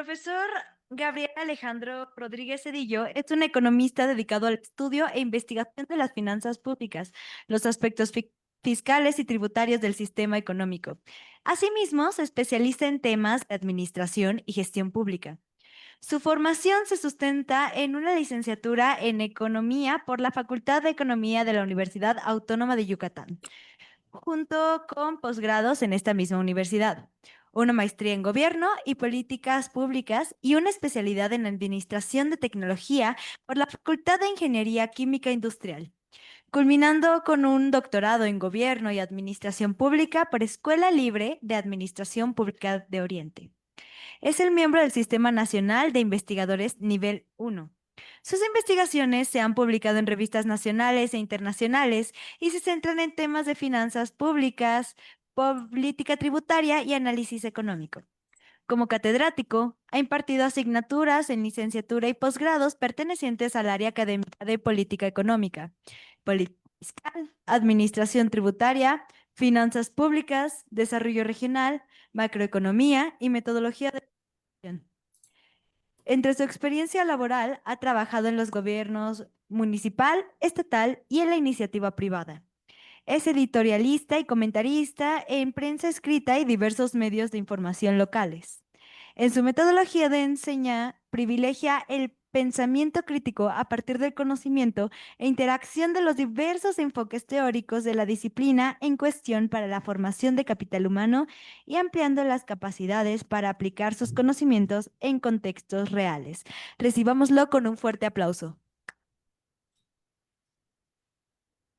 Profesor Gabriel Alejandro Rodríguez Cedillo es un economista dedicado al estudio e investigación de las finanzas públicas, los aspectos fiscales y tributarios del sistema económico. Asimismo, se especializa en temas de administración y gestión pública. Su formación se sustenta en una licenciatura en Economía por la Facultad de Economía de la Universidad Autónoma de Yucatán, junto con posgrados en esta misma universidad, una maestría en Gobierno y Políticas Públicas y una especialidad en Administración de Tecnología por la Facultad de Ingeniería Química Industrial, culminando con un doctorado en Gobierno y Administración Pública por Escuela Libre de Administración Pública de Oriente. Es el miembro del Sistema Nacional de Investigadores Nivel 1. Sus investigaciones se han publicado en revistas nacionales e internacionales y se centran en temas de finanzas públicas, política tributaria y análisis económico. Como catedrático, ha impartido asignaturas en licenciatura y posgrados pertenecientes al área académica de política económica, política fiscal, administración tributaria, finanzas públicas, desarrollo regional, macroeconomía y metodología de gestión. Entre su experiencia laboral, ha trabajado en los gobiernos municipal, estatal y en la iniciativa privada. Es editorialista y comentarista en prensa escrita y diversos medios de información locales. En su metodología de enseñar, privilegia el pensamiento crítico a partir del conocimiento e interacción de los diversos enfoques teóricos de la disciplina en cuestión para la formación de capital humano y ampliando las capacidades para aplicar sus conocimientos en contextos reales. Recibámoslo con un fuerte aplauso.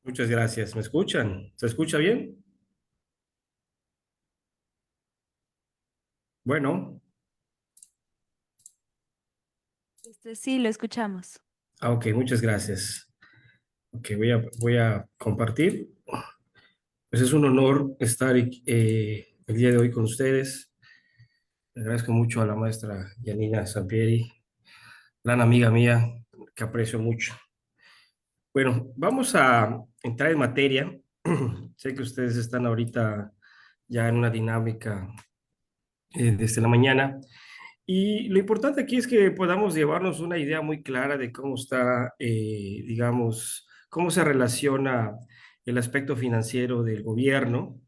Muchas gracias. ¿Me escuchan? ¿Se escucha bien? Bueno, Sí, lo escuchamos. ok, muchas gracias. Ok, voy a compartir. Pues es un honor estar el día de hoy con ustedes. Le agradezco mucho a la maestra Yanina Sampieri, gran amiga mía, que aprecio mucho. Bueno, vamos a entrar en materia. Sé que ustedes están ahorita ya en una dinámica desde la mañana. Y lo importante aquí es que podamos llevarnos una idea muy clara de cómo está, digamos, cómo se relaciona el aspecto financiero del gobierno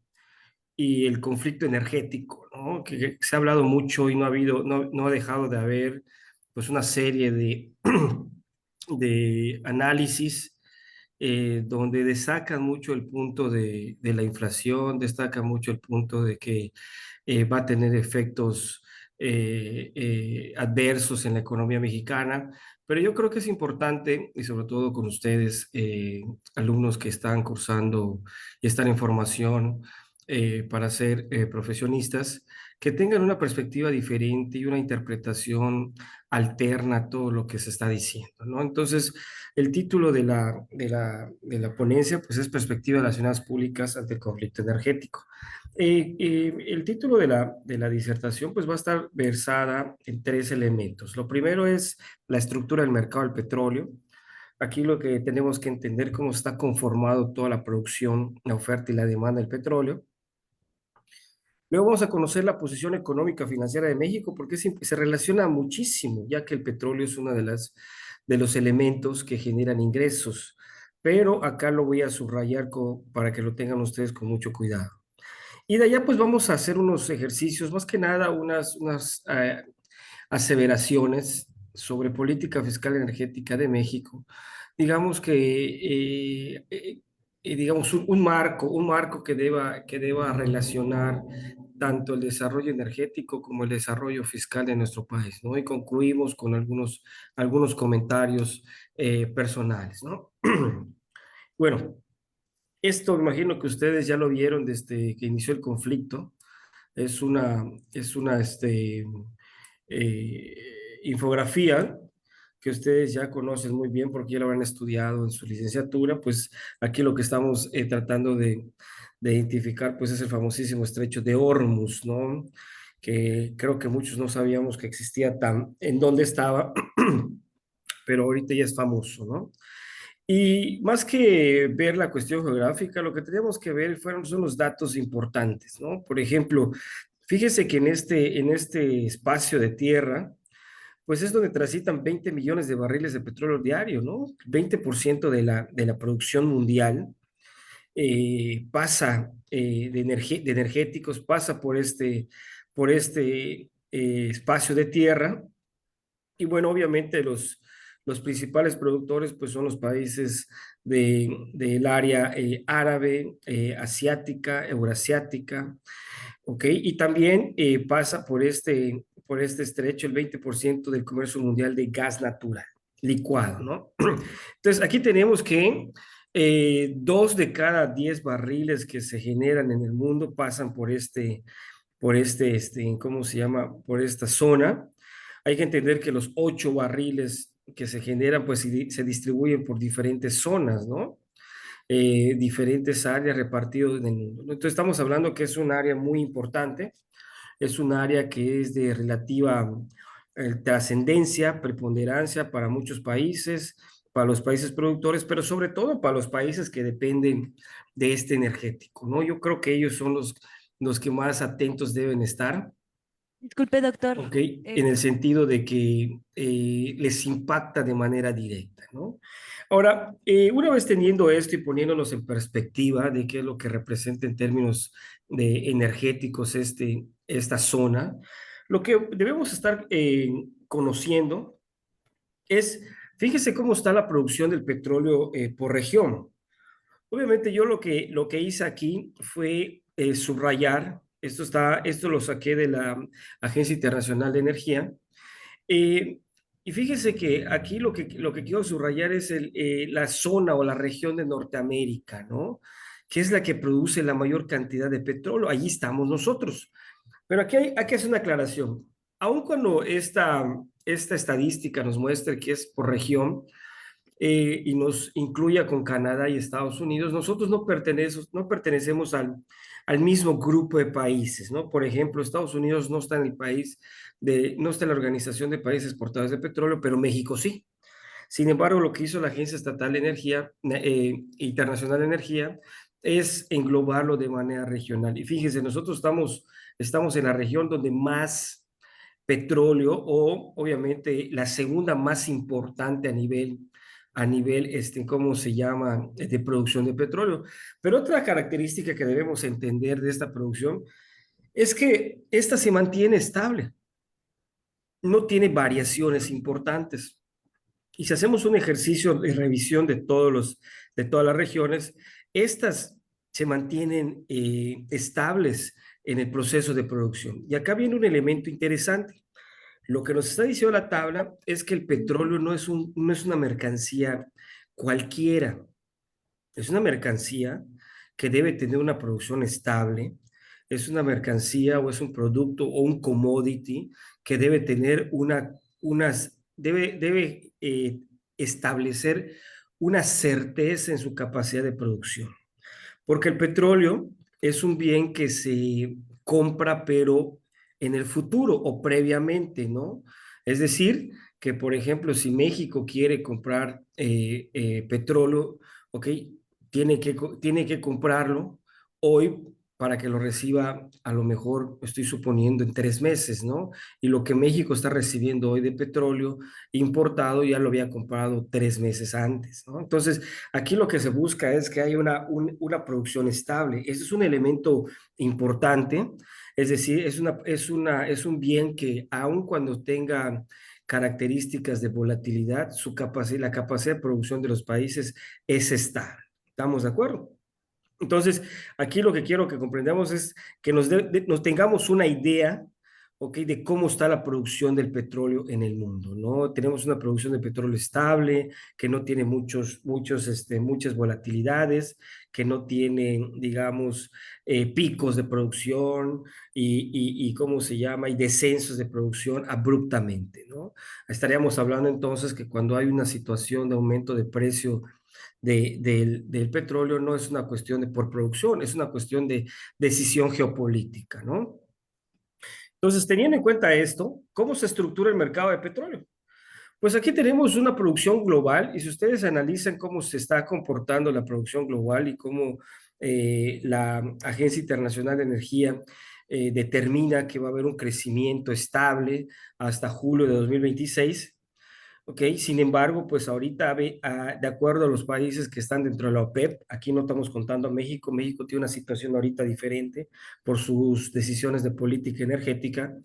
y el conflicto energético, ¿no? Que se ha hablado mucho y no ha dejado de haber, pues, una serie de, de análisis donde destacan mucho el punto de la inflación, destacan mucho el punto de que va a tener efectos adversos en la economía mexicana, pero yo creo que es importante, y sobre todo con ustedes, alumnos que están cursando y están en formación para ser profesionistas, que tengan una perspectiva diferente y una interpretación alterna a todo lo que se está diciendo, ¿no? Entonces, el título de la ponencia, pues, es Perspectiva de las finanzas públicas ante el conflicto energético. El título de la disertación, pues, va a estar versada en tres elementos. Lo primero es la estructura del mercado del petróleo. Aquí lo que tenemos que entender cómo está conformado toda la producción, la oferta y la demanda del petróleo. Luego vamos a conocer la posición económica financiera de México porque se relaciona muchísimo, ya que el petróleo es uno de los elementos que generan ingresos. Pero acá lo voy a subrayar para que lo tengan ustedes con mucho cuidado. Y de allá pues vamos a hacer unos ejercicios, más que nada unas aseveraciones sobre política fiscal energética de México. Digamos que, digamos, un marco que deba relacionar tanto el desarrollo energético como el desarrollo fiscal de nuestro país, ¿no? Y concluimos con algunos comentarios personales, ¿no? Bueno, esto me imagino que ustedes ya lo vieron desde que inició el conflicto. Es una infografía que ustedes ya conocen muy bien porque ya lo habrán estudiado en su licenciatura. Pues aquí lo que estamos tratando de identificar, pues, es el famosísimo estrecho de Hormuz, ¿no? Que creo que muchos no sabíamos que existía en dónde estaba, pero ahorita ya es famoso, ¿no? Y más que ver la cuestión geográfica, lo que teníamos que ver son los datos importantes, ¿no? Por ejemplo, Fíjese que en este espacio de tierra, pues es donde transitan 20 millones de barriles de petróleo diario, ¿no? 20% de la producción mundial pasa de energéticos, pasa por este espacio de tierra. Y bueno, obviamente los principales productores pues son los países del área árabe, asiática, eurasiática, ¿ok? Y también pasa por este estrecho el 20% del comercio mundial de gas natural, licuado, ¿no? Entonces, aquí tenemos que 2 de cada 10 barriles que se generan en el mundo pasan por ¿cómo se llama? Por esta zona. Hay que entender que los 8 barriles que se generan, pues se distribuyen por diferentes zonas, ¿no? Diferentes áreas repartidas en el mundo, ¿no? Entonces estamos hablando que es un área muy importante, es un área que es de relativa trascendencia, preponderancia para muchos países, para los países productores, pero sobre todo para los países que dependen de este energético, ¿no? Yo creo que ellos son los que más atentos deben estar. Disculpe, doctor. ¿Ok? En Eh, el sentido de que les impacta de manera directa, ¿no? Ahora, una vez teniendo esto y poniéndonos en perspectiva de qué es lo que representa en términos de energéticos esta zona, lo que debemos estar conociendo es, fíjese cómo está la producción del petróleo por región. Obviamente yo lo que hice aquí fue subrayar, esto lo saqué de la Agencia Internacional de Energía, eh, y fíjese que aquí lo que quiero subrayar es la zona o la región de Norteamérica, ¿no? Que es la que produce la mayor cantidad de petróleo. Allí estamos nosotros. Pero aquí hacer una aclaración. Aun cuando esta estadística nos muestre que es por región, y nos incluya con Canadá y Estados Unidos, nosotros no pertenecemos al mismo grupo de países, ¿no? Por ejemplo, Estados Unidos no está en el país no está en la Organización de Países Exportadores de Petróleo, pero México sí. Sin embargo, lo que hizo la Agencia Estatal de Energía, Internacional de Energía, es englobarlo de manera regional. Y fíjese, nosotros estamos en la región donde más petróleo o obviamente la segunda más importante a nivel, ¿cómo se llama?, de producción de petróleo. Pero otra característica que debemos entender de esta producción es que esta se mantiene estable, no tiene variaciones importantes. Y si hacemos un ejercicio de revisión de todas las regiones, estas se mantienen estables en el proceso de producción. Y acá viene un elemento interesante. Lo que nos está diciendo la tabla es que el petróleo no es una mercancía cualquiera, es una mercancía que debe tener una producción estable, es una mercancía o es un producto o un commodity que debe tener debe establecer una certeza en su capacidad de producción. Porque el petróleo es un bien que se compra, pero en el futuro o previamente, ¿no? Es decir, que por ejemplo, si México quiere comprar petróleo, ¿ok? Tiene que comprarlo hoy para que lo reciba, a lo mejor, estoy suponiendo, en 3 meses, ¿no? Y lo que México está recibiendo hoy de petróleo importado ya lo había comprado 3 meses antes, ¿no? Entonces, aquí lo que se busca es que haya una producción estable. Ese es un elemento importante, es decir, es un bien que aun cuando tenga características de volatilidad, la capacidad de producción de los países es estable. ¿Estamos de acuerdo? Entonces, aquí lo que quiero que comprendamos es que nos tengamos una idea, ¿ok?, de cómo está la producción del petróleo en el mundo, ¿no? Tenemos una producción de petróleo estable, que no tiene muchas volatilidades, que no tiene, digamos, picos de producción ¿cómo se llama? Y descensos de producción abruptamente, ¿no? Estaríamos hablando entonces que cuando hay una situación de aumento de precio del petróleo no es una cuestión de por producción, es una cuestión de decisión geopolítica, ¿no? Entonces, teniendo en cuenta esto, ¿cómo se estructura el mercado de petróleo? Pues aquí tenemos una producción global y si ustedes analizan cómo se está comportando la producción global y cómo la Agencia Internacional de Energía determina que va a haber un crecimiento estable hasta julio de 2026. ¿Ok? Sin embargo, pues ahorita, de acuerdo a los países que están dentro de la OPEP, aquí no estamos contando a México, México tiene una situación ahorita diferente por sus decisiones de política energética,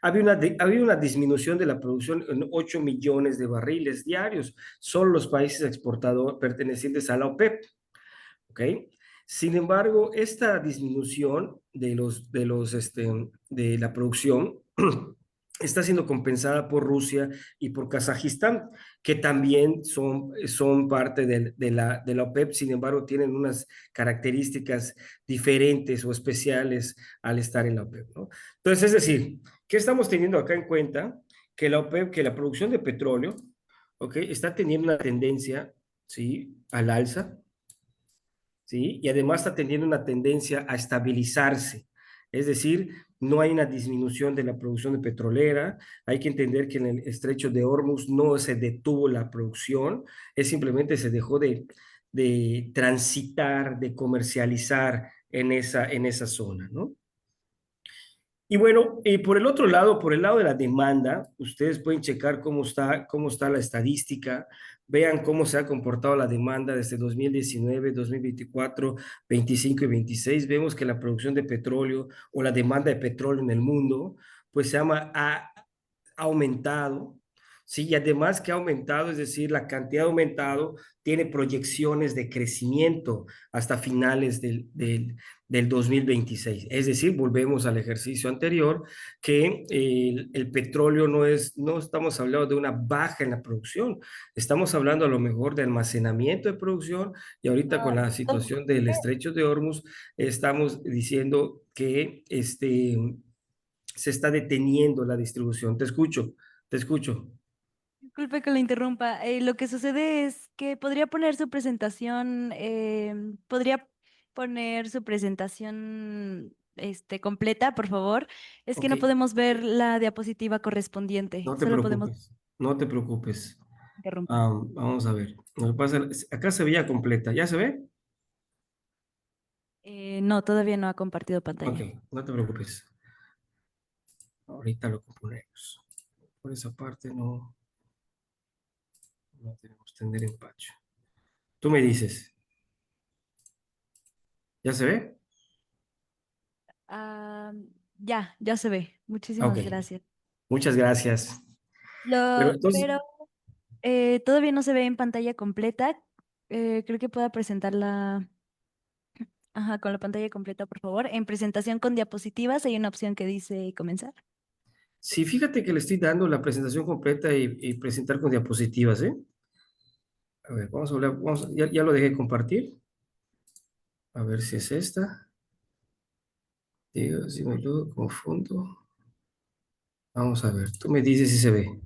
había una disminución de la producción en 8 millones de barriles diarios, solo los países exportadores pertenecientes a la OPEP, ¿ok? Sin embargo, esta disminución de la producción está siendo compensada por Rusia y por Kazajistán, que también son parte de la OPEP, sin embargo, tienen unas características diferentes o especiales al estar en la OPEP, ¿no? Entonces, es decir, ¿qué estamos teniendo acá en cuenta? Que la OPEP, que la producción de petróleo, ¿ok? Está teniendo una tendencia, ¿sí? Al alza, ¿sí? Y además está teniendo una tendencia a estabilizarse. Es decir, no hay una disminución de la producción de petrolera. Hay que entender que en el estrecho de Hormuz no se detuvo la producción, es simplemente se dejó de transitar, de comercializar en esa zona, ¿no? Y bueno, por el otro lado, por el lado de la demanda, ustedes pueden checar cómo está la estadística, vean cómo se ha comportado la demanda desde 2019, 2024, 25 y 26. Vemos que la producción de petróleo o la demanda de petróleo en el mundo, pues ha aumentado, ¿sí? Y además que ha aumentado, es decir, la cantidad ha aumentado, tiene proyecciones de crecimiento hasta finales del 2026. Es decir, volvemos al ejercicio anterior, que el petróleo no estamos hablando de una baja en la producción, estamos hablando a lo mejor de almacenamiento de producción y ahorita con Ah, la situación del estrecho de Hormuz estamos diciendo que se está deteniendo la distribución. Te escucho, te escucho. disculpe que lo interrumpa. Lo que sucede es que podría poner su presentación completa, por favor. Es que Ok, no podemos ver la diapositiva correspondiente, no te solo podemos preocupes, no te preocupes. interrumpir. Vamos a ver. Lo que pasa, acá se veía completa. ¿Ya se ve? No, todavía no ha compartido Ok, pantalla. no te preocupes. Ahorita lo componemos. Por esa parte no tenemos que tener empacho. Tú me dices, ¿ya se ve? Ah, ya se ve. Ok, Muchísimas gracias. muchas gracias. Pero entonces, Pero todavía no se ve en pantalla completa. Creo que pueda presentarla. Ajá, con la pantalla completa, por favor. En presentación con diapositivas hay una opción que dice comenzar. sí, fíjate que le estoy dando la presentación completa y presentar con diapositivas, ¿eh? A ver, vamos a hablar, ya lo dejé compartir. A ver si es esta. Digo, si me lo confundo. Vamos a ver, tú me dices si se ve.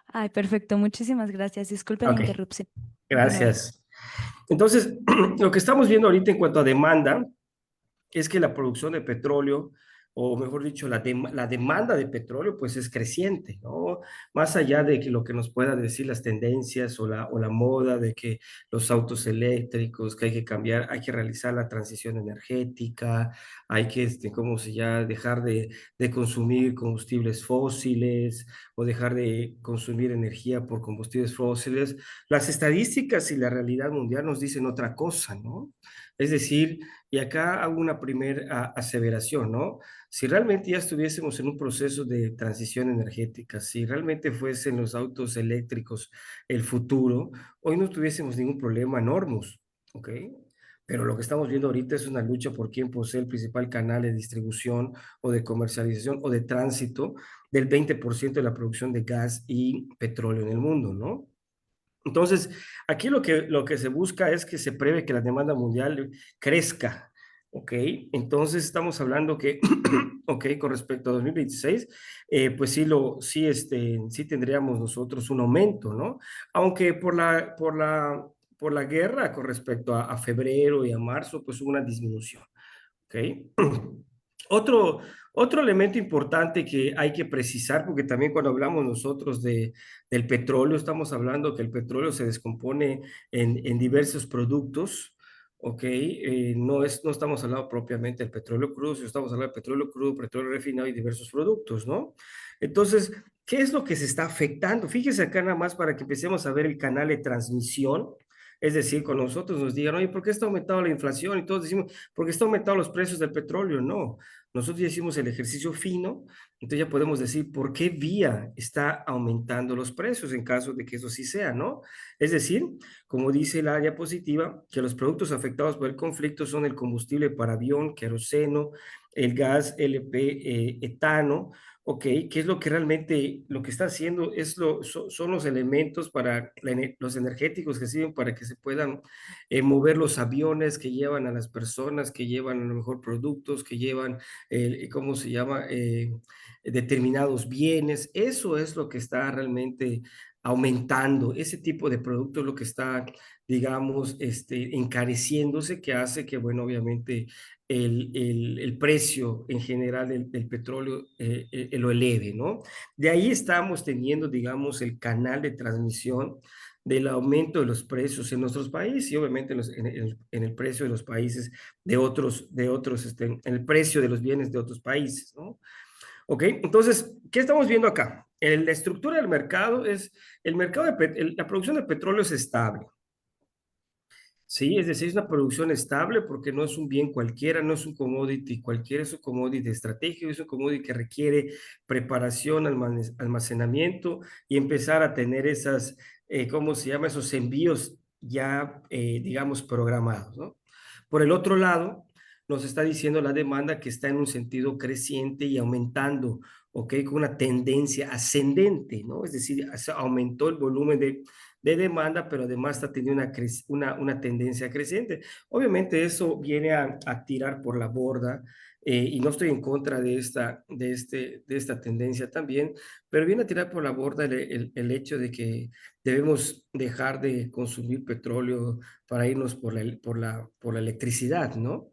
Ay, perfecto. Muchísimas gracias. Disculpe la Ok, interrupción. Continúe. gracias. Entonces, lo que estamos viendo ahorita en cuanto a demanda es que la producción de petróleo, o mejor dicho, la demanda de petróleo, pues es creciente, ¿no? Más allá de que lo que nos pueda decir las tendencias o la moda de que los autos eléctricos, que hay que cambiar, hay que realizar la transición energética, hay que, ¿cómo se llama? Dejar de consumir combustibles fósiles o dejar de consumir energía por combustibles fósiles. Las estadísticas y la realidad mundial nos dicen otra cosa, ¿no? Es decir, y acá hago una primera aseveración, ¿no? Si realmente ya estuviésemos en un proceso de transición energética, si realmente fuesen los autos eléctricos el futuro, hoy no tuviésemos ningún problema en Hormuz, ¿ok? Pero lo que estamos viendo ahorita es una lucha por quién posee el principal canal de distribución o de comercialización o de tránsito del 20% de la producción de gas y petróleo en el mundo, ¿no? Entonces, aquí lo que se busca es que se prevé que la demanda mundial crezca, ¿ok? Entonces, estamos hablando que, ¿ok? Con respecto a 2026, pues sí tendríamos nosotros un aumento, ¿no? Aunque por la guerra con respecto a febrero y a marzo, pues hubo una disminución, ¿ok? Otro, otro elemento importante que hay que precisar, porque también cuando hablamos nosotros del petróleo, estamos hablando que el petróleo se descompone en diversos productos, ¿ok? No estamos hablando propiamente del petróleo crudo, sino estamos hablando de petróleo crudo, petróleo refinado y diversos productos, ¿no? Entonces, ¿qué es lo que se está afectando? Fíjese acá nada más para que empecemos a ver el canal de transmisión. Es decir, con nosotros nos digan, oye, ¿por qué está aumentando la inflación? Y todos decimos, porque está aumentando los precios del petróleo. No, nosotros ya hicimos el ejercicio fino, entonces ya podemos decir por qué vía está aumentando los precios en caso de que eso sí sea, ¿no? Es decir, como dice la diapositiva, que los productos afectados por el conflicto son el combustible para avión, queroseno, el gas LP, etano, ¿ok? ¿Qué es lo que realmente lo que está haciendo? Son los elementos para los energéticos que sirven para que se puedan mover los aviones que llevan a las personas, que llevan a lo mejor productos, que llevan, ¿cómo se llama? Determinados bienes. Eso es lo que está realmente aumentando. Ese tipo de producto es lo que está, digamos, encareciéndose, que hace que, bueno, obviamente el precio en general del petróleo lo eleve, ¿no? De ahí estamos teniendo, digamos, el canal de transmisión del aumento de los precios en nuestros países y obviamente en el precio de los países en el precio de los bienes de otros países, ¿no? ¿Ok? Entonces, ¿qué estamos viendo acá? La estructura del mercado es, el mercado la producción de petróleo es estable, ¿sí? Es decir, es una producción estable porque no es un bien cualquiera, no es un commodity cualquiera, es un commodity estratégico, es un commodity que requiere preparación, almacenamiento y empezar a tener esas, ¿cómo se llama? Esos envíos ya, digamos, programados, ¿no? Por el otro lado, nos está diciendo la demanda que está en un sentido creciente y aumentando, ¿ok? Con una tendencia ascendente, ¿no? Es decir, aumentó el volumen de demanda, pero además está teniendo una tendencia creciente. Obviamente eso viene a tirar por la borda, y no estoy en contra de esta tendencia también, pero viene a tirar por la borda el hecho de que debemos dejar de consumir petróleo para irnos por la electricidad, ¿no?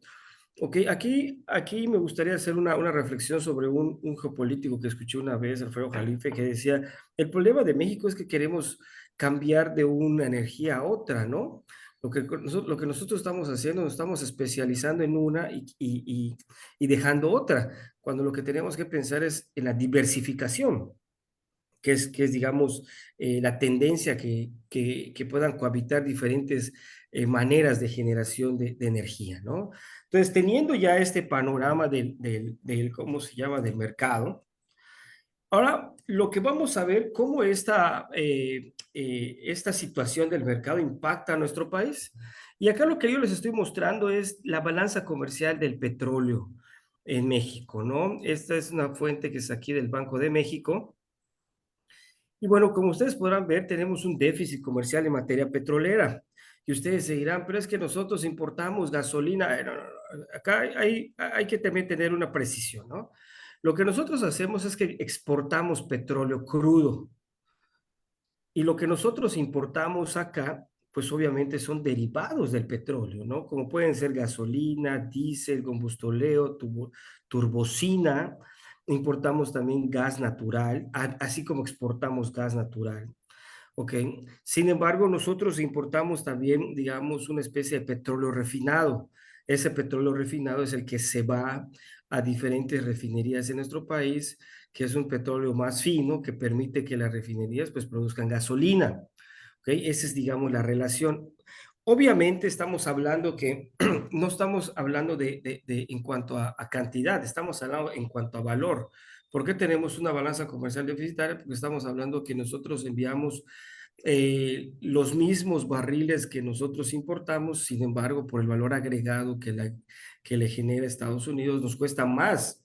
Ok, aquí me gustaría hacer una reflexión sobre un geopolítico que escuché una vez, Alfredo Jalife, que decía, el problema de México es que queremos cambiar de una energía a otra, ¿no? Lo que nosotros estamos haciendo, nos estamos especializando en una y dejando otra, cuando lo que tenemos que pensar es en la diversificación que es digamos, la tendencia que puedan cohabitar diferentes maneras de generación de energía, ¿no? Entonces, teniendo ya este panorama ¿cómo se llama?, del mercado, ahora lo que vamos a ver, cómo esta situación del mercado impacta a nuestro país. Y acá lo que yo les estoy mostrando es la balanza comercial del petróleo en México, ¿no? Esta es una fuente que es aquí del Banco de México. Y bueno, como ustedes podrán ver, tenemos un déficit comercial en materia petrolera. Y ustedes se dirán, pero es que nosotros importamos gasolina. No, no, no. Acá hay que también tener una precisión, ¿no? Lo que nosotros hacemos es que exportamos petróleo crudo. Y lo que nosotros importamos acá, pues obviamente son derivados del petróleo, ¿no? Como pueden ser gasolina, diésel, combustoleo, turbocina. Importamos también gas natural, así como exportamos gas natural. ¿Ok? Sin embargo, nosotros importamos también, digamos, una especie de petróleo refinado. Ese petróleo refinado es el que se va a diferentes refinerías en nuestro país, que es un petróleo más fino que permite que las refinerías pues produzcan gasolina. ¿Ok? Esa es, digamos, la relación. Obviamente estamos hablando que no estamos hablando en cuanto a cantidad, estamos hablando en cuanto a valor. ¿Por qué tenemos una balanza comercial deficitaria? Porque estamos hablando que nosotros enviamos los mismos barriles que nosotros importamos, sin embargo, por el valor agregado que le genera Estados Unidos, nos cuesta más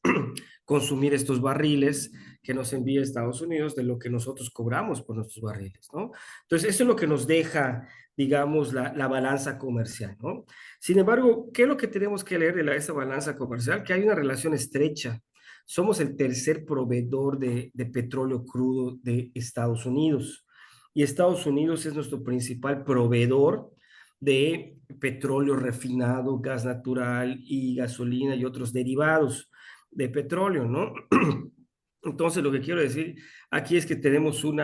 consumir estos barriles que nos envía Estados Unidos de lo que nosotros cobramos por nuestros barriles, ¿no? Entonces, eso es lo que nos deja, digamos, la balanza comercial, ¿no? Sin embargo, ¿qué es lo que tenemos que leer de esa balanza comercial? Que hay una relación estrecha. Somos el tercer proveedor de petróleo crudo de Estados Unidos y Estados Unidos es nuestro principal proveedor de petróleo refinado, gas natural y gasolina y otros derivados de petróleo, ¿no? Entonces, lo que quiero decir aquí es que tenemos un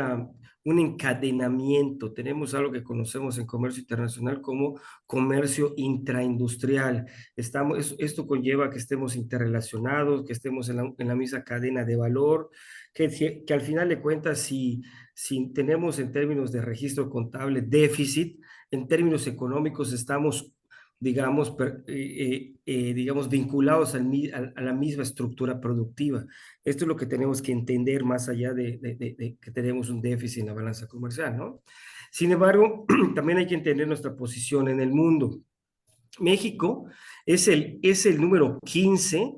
encadenamiento, tenemos algo que conocemos en comercio internacional como comercio intraindustrial. Esto conlleva que estemos interrelacionados, que estemos en la misma cadena de valor, que al final de cuentas, si tenemos en términos de registro contable déficit, en términos económicos estamos digamos, vinculados a la misma estructura productiva. Esto es lo que tenemos que entender más allá de que tenemos un déficit en la balanza comercial, ¿no? Sin embargo, también hay que entender nuestra posición en el mundo. México es el número 15,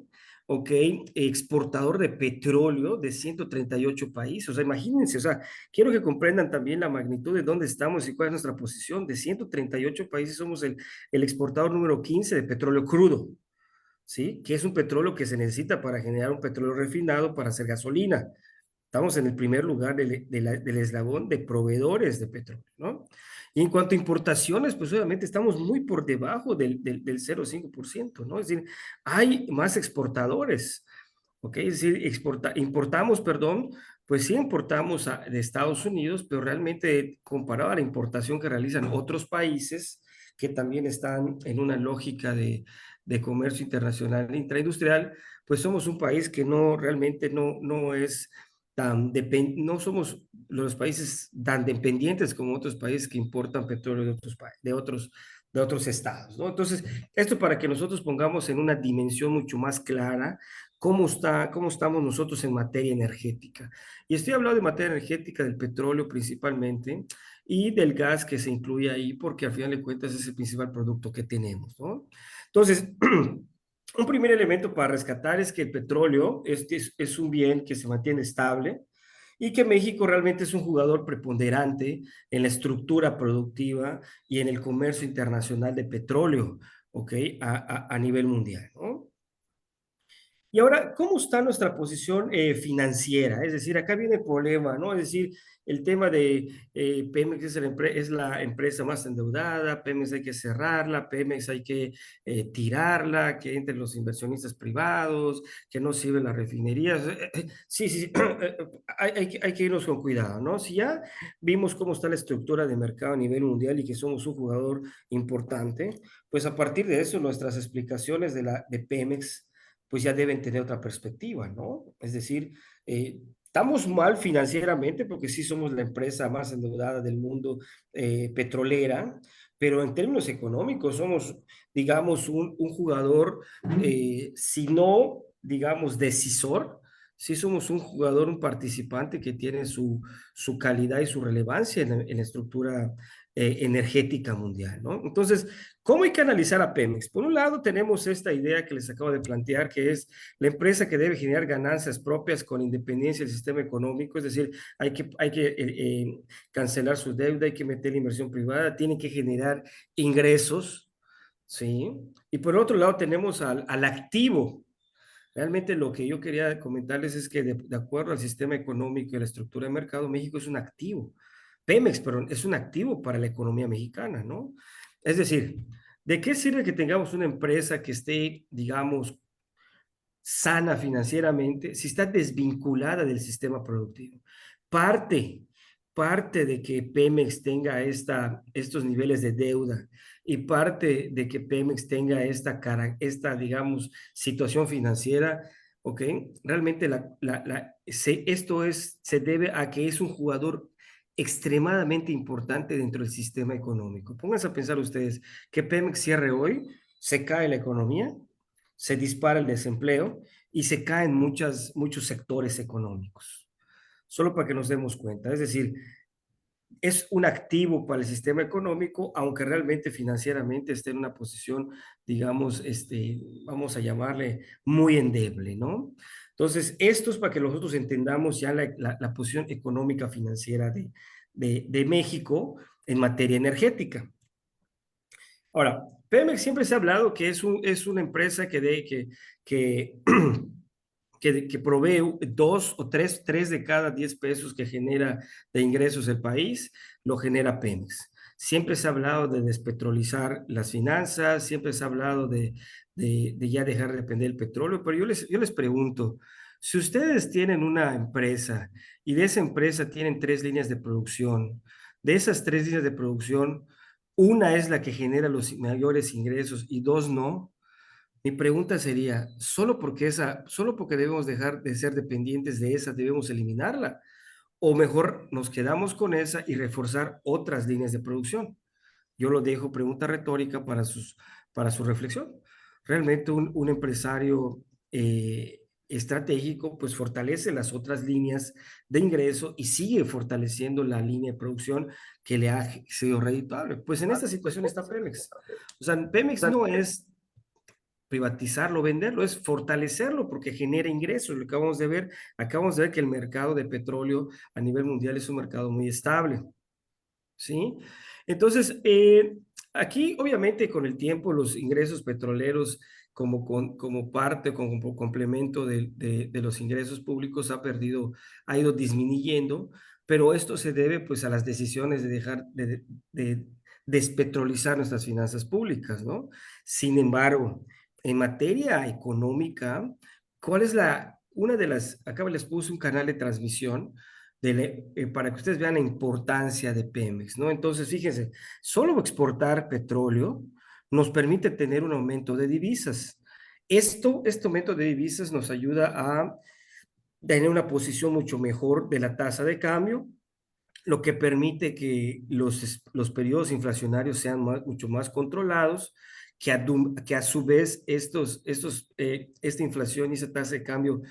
¿ok? Exportador de petróleo de 138 países. O sea, imagínense, o sea, quiero que comprendan también la magnitud de dónde estamos y cuál es nuestra posición. De 138 países somos el exportador número 15 de petróleo crudo. ¿Sí? Que es un petróleo que se necesita para generar un petróleo refinado para hacer gasolina. Estamos en el primer lugar del eslabón de proveedores de petróleo, ¿no? Y en cuanto a importaciones, pues obviamente estamos muy por debajo del 0,5%, ¿no? Es decir, hay más exportadores, ¿ok? Es decir, importamos, perdón, pues sí importamos de Estados Unidos, pero realmente comparado a la importación que realizan otros países que también están en una lógica de comercio internacional e intraindustrial, pues somos un país que no realmente no es no somos los países tan dependientes como otros países que importan petróleo de otros estados, ¿no? Entonces, esto para que nosotros pongamos en una dimensión mucho más clara cómo estamos nosotros en materia energética. Y estoy hablando de materia energética del petróleo principalmente y del gas que se incluye ahí, porque al final de cuentas es el principal producto que tenemos, ¿no? Entonces, un primer elemento para rescatar es que el petróleo es un bien que se mantiene estable y que México realmente es un jugador preponderante en la estructura productiva y en el comercio internacional de petróleo, ¿ok? A nivel mundial, ¿no? Y ahora, ¿cómo está nuestra posición financiera? Es decir, acá viene el problema, ¿no? Es decir, el tema de Pemex es la empresa más endeudada, Pemex hay que cerrarla, Pemex hay que tirarla, que entren los inversionistas privados, que no sirven las refinerías. Sí, sí, sí, hay que irnos con cuidado, ¿no? Si ya vimos cómo está la estructura de mercado a nivel mundial y que somos un jugador importante, pues a partir de eso nuestras explicaciones de Pemex pues ya deben tener otra perspectiva, ¿no? Es decir, estamos mal financieramente porque sí somos la empresa más endeudada del mundo petrolera, pero en términos económicos somos, digamos, un jugador, si no, digamos, decisor, sí somos un jugador, un participante que tiene su calidad y su relevancia en la estructura energética mundial, ¿no? Entonces, ¿cómo hay que analizar a Pemex? Por un lado, tenemos esta idea que les acabo de plantear, que es la empresa que debe generar ganancias propias con independencia del sistema económico, es decir, hay que cancelar su deuda, hay que meter la inversión privada, tiene que generar ingresos, ¿sí? Y por otro lado, tenemos al activo. Realmente lo que yo quería comentarles es que de acuerdo al sistema económico y a la estructura de mercado, México es un activo. Pemex, perdón, es un activo para la economía mexicana, ¿no? Es decir, ¿de qué sirve que tengamos una empresa que esté, digamos, sana financieramente si está desvinculada del sistema productivo? Parte, parte de que Pemex tenga estos niveles de deuda y parte de que Pemex tenga esta digamos, situación financiera, ¿ok? Realmente se debe a que es un jugador extremadamente importante dentro del sistema económico. Pónganse a pensar ustedes que Pemex cierre hoy, se cae la economía, se dispara el desempleo y se caen muchos sectores económicos. Solo para que nos demos cuenta. Es decir, es un activo para el sistema económico, aunque realmente financieramente esté en una posición, digamos, vamos a llamarle muy endeble, ¿no? Entonces, esto es para que nosotros entendamos ya la posición económica financiera de México en materia energética. Ahora, Pemex siempre se ha hablado que es una empresa que, que provee 2 o 3 de cada 10 pesos que genera de ingresos el país, lo genera Pemex. Siempre se ha hablado de despetrolizar las finanzas, siempre se ha hablado de ya dejar de depender del petróleo, pero yo les pregunto, Si ustedes tienen una empresa y de esa empresa tienen 3 líneas de producción, de esas 3 líneas de producción, una es la que genera los mayores ingresos y dos no, mi pregunta sería, ¿solo porque debemos dejar de ser dependientes de esa, debemos eliminarla? ¿O mejor nos quedamos con esa y reforzar otras líneas de producción? Yo lo dejo pregunta retórica para su reflexión. Realmente un empresario estratégico pues fortalece las otras líneas de ingreso y sigue fortaleciendo la línea de producción que le ha sido redituable. Pues en esta situación está Pemex. O sea, Pemex no es privatizarlo, venderlo, es fortalecerlo porque genera ingresos. Lo acabamos de ver que el mercado de petróleo a nivel mundial es un mercado muy estable. ¿Sí? Entonces, aquí obviamente con el tiempo los ingresos petroleros como parte, como complemento de los ingresos públicos ha ido disminuyendo, pero esto se debe pues a las decisiones de dejar de despetrolizar nuestras finanzas públicas, ¿no? Sin embargo, en materia económica, ¿cuál es acá les puse un canal de transmisión para que ustedes vean la importancia de Pemex, ¿no? Entonces, fíjense, solo exportar petróleo nos permite tener un aumento de divisas. Este aumento de divisas nos ayuda a tener una posición mucho mejor de la tasa de cambio, lo que permite que los periodos inflacionarios sean mucho más controlados, que a su vez esta inflación y esa tasa de cambio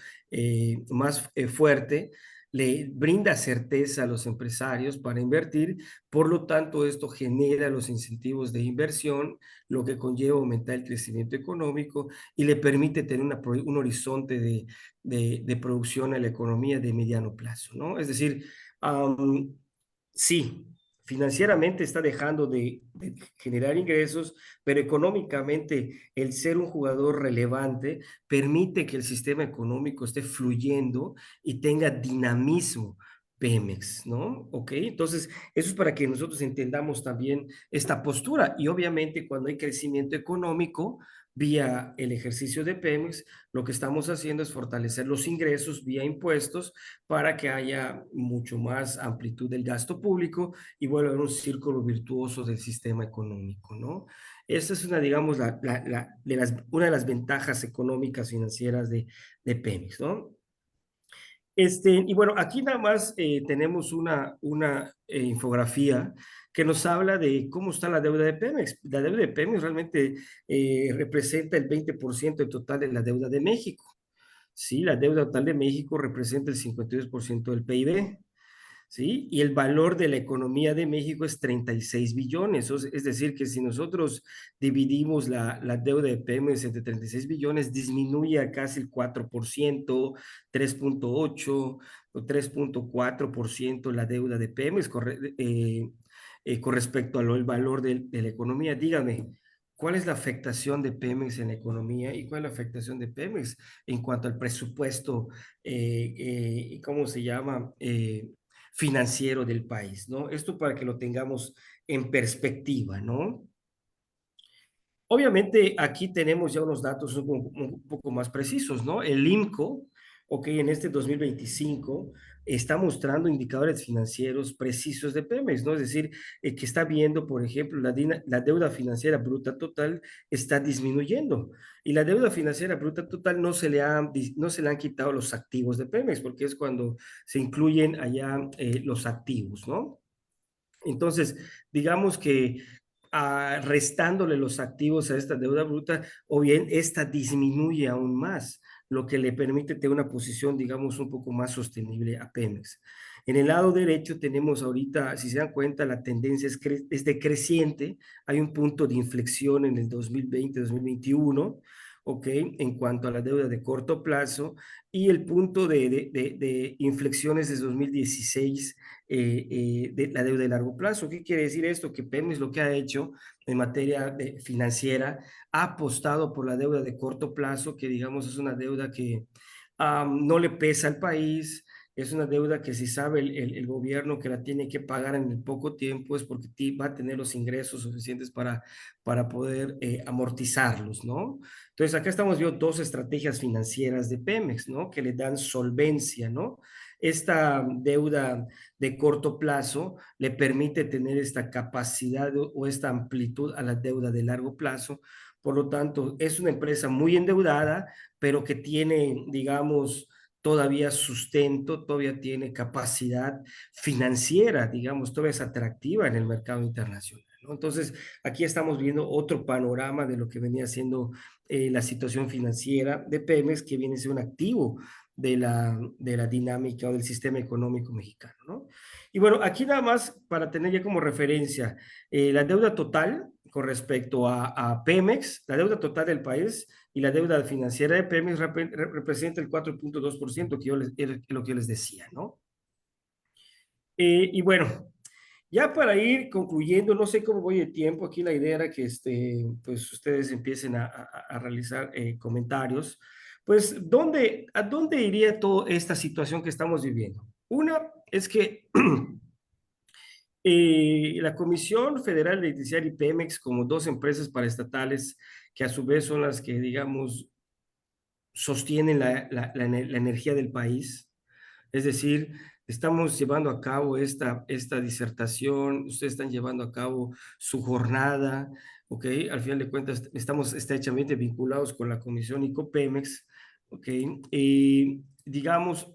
más fuerte le brinda certeza a los empresarios para invertir, por lo tanto esto genera los incentivos de inversión, lo que conlleva aumentar el crecimiento económico y le permite tener un horizonte de producción a la economía de mediano plazo, ¿no? Es decir, sí, financieramente está dejando de generar ingresos, pero económicamente el ser un jugador relevante permite que el sistema económico esté fluyendo y tenga dinamismo. Pemex, ¿no? Ok, entonces eso es para que nosotros entendamos también esta postura y obviamente cuando hay crecimiento económico vía el ejercicio de Pemex, lo que estamos haciendo es fortalecer los ingresos vía impuestos para que haya mucho más amplitud del gasto público y vuelva a haber un círculo virtuoso del sistema económico, ¿no? Esa es una, digamos, una de las ventajas económicas financieras de Pemex, ¿no? Y bueno, aquí nada más tenemos una infografía que nos habla de cómo está la deuda de Pemex. La deuda de Pemex realmente representa el 20% del total de la deuda de México. Sí, la deuda total de México representa el 52% del PIB. ¿Sí? Y el valor de la economía de México es 36 billones. Es decir, que si nosotros dividimos la deuda de Pemex entre 36 billones, disminuye a casi el 4%, 3.8 o 3.4% la deuda de Pemex con respecto al valor de la economía. Dígame, ¿cuál es la afectación de Pemex en la economía y cuál es la afectación de Pemex en cuanto al presupuesto, ¿cómo se llama? Financiero del país, ¿no? Esto para que lo tengamos en perspectiva, ¿no? Obviamente aquí tenemos ya unos datos un poco más precisos, ¿no? El INCO, ok, en este 2025 está mostrando indicadores financieros precisos de Pemex, ¿no? Es decir, que está viendo, por ejemplo, la deuda financiera bruta total está disminuyendo y la deuda financiera bruta total no se le han quitado los activos de Pemex, porque es cuando se incluyen allá los activos, ¿no? Entonces, digamos que restándole los activos a esta deuda bruta, o bien esta disminuye aún más, lo que le permite tener una posición, digamos, un poco más sostenible a Pemex. En el lado derecho tenemos ahorita, si se dan cuenta, la tendencia es decreciente, hay un punto de inflexión en el 2020-2021, ¿ok? En cuanto a la deuda de corto plazo, y el punto de inflexiones desde 2016 de la deuda de largo plazo. ¿Qué quiere decir esto? Que Pemex lo que ha hecho en materia financiera ha apostado por la deuda de corto plazo, que digamos es una deuda que no le pesa al país, es una deuda que si sabe el gobierno que la tiene que pagar en el poco tiempo es porque va a tener los ingresos suficientes para poder amortizarlos, ¿no? Entonces, acá estamos viendo dos estrategias financieras de Pemex, ¿no? Que le dan solvencia, ¿no? Esta deuda de corto plazo le permite tener esta capacidad o esta amplitud a la deuda de largo plazo. Por lo tanto, es una empresa muy endeudada, pero que tiene, digamos, todavía sustento, todavía tiene capacidad financiera, digamos, todavía es atractiva en el mercado internacional, ¿no? Entonces, aquí estamos viendo otro panorama de lo que venía siendo la situación financiera de Pemex, que viene a ser un activo de la dinámica o del sistema económico mexicano, ¿no? Y bueno, aquí nada más para tener ya como referencia, la deuda total con respecto a Pemex, la deuda total del país y la deuda financiera de Pemex representa el 4.2% que lo que yo les decía, ¿no? Y bueno, ya para ir concluyendo, no sé cómo voy de tiempo, aquí la idea era que pues ustedes empiecen a realizar comentarios. Pues, ¿a dónde iría toda esta situación que estamos viviendo? Una es que la Comisión Federal de Electricidad y Pemex, como dos empresas paraestatales, que a su vez son las que, digamos, sostienen la energía del país. Es decir, estamos llevando a cabo esta disertación, ustedes están llevando a cabo su jornada, ¿ok? Al final de cuentas, estamos estrechamente vinculados con la Comisión ICOPEMEX, ¿ok? Y digamos,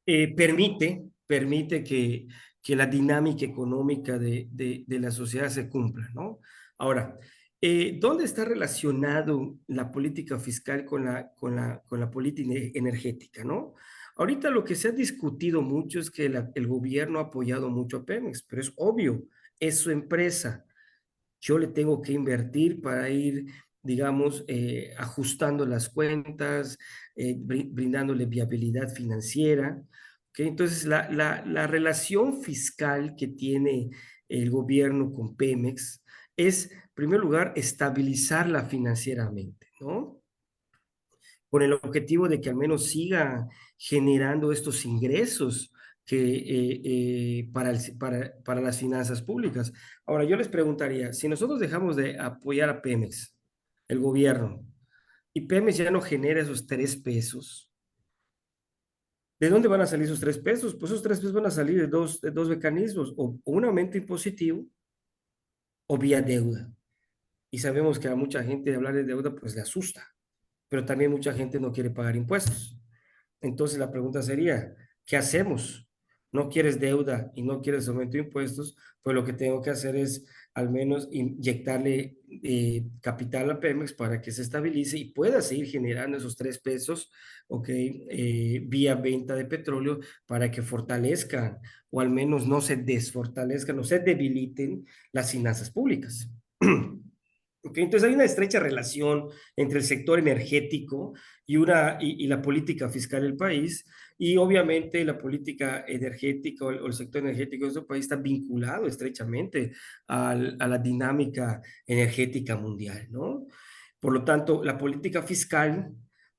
permite que la dinámica económica de la sociedad se cumpla, ¿no? Ahora, ¿dónde está relacionado la política fiscal con la política energética, ¿no? Ahorita lo que se ha discutido mucho es que el gobierno ha apoyado mucho a Pemex, pero es obvio, es su empresa. Yo le tengo que invertir para ir, digamos, ajustando las cuentas, brindándole viabilidad financiera. ¿Okay? Entonces, la relación fiscal que tiene el gobierno con Pemex es, en primer lugar, estabilizarla financieramente, ¿no? Con el objetivo de que al menos siga generando estos ingresos para las finanzas públicas. Ahora, yo les preguntaría, si nosotros dejamos de apoyar a Pemex, el gobierno, y Pemex ya no genera esos 3 pesos, ¿de dónde van a salir esos 3 pesos? Pues esos 3 pesos van a salir de dos mecanismos, o un aumento impositivo o vía deuda. Y sabemos que a mucha gente hablar de deuda pues le asusta, pero también mucha gente no quiere pagar impuestos. Entonces la pregunta sería, ¿qué hacemos? No quieres deuda y no quieres aumento de impuestos, pues lo que tengo que hacer es al menos inyectarle capital a Pemex para que se estabilice y pueda seguir generando esos 3 pesos, ¿ok? Vía venta de petróleo para que fortalezcan o al menos no se desfortalezcan, no se debiliten las finanzas públicas. Okay, entonces hay una estrecha relación entre el sector energético y la política fiscal del país, y obviamente la política energética o el sector energético de nuestro país está vinculado estrechamente a la dinámica energética mundial, ¿no? Por lo tanto, la política fiscal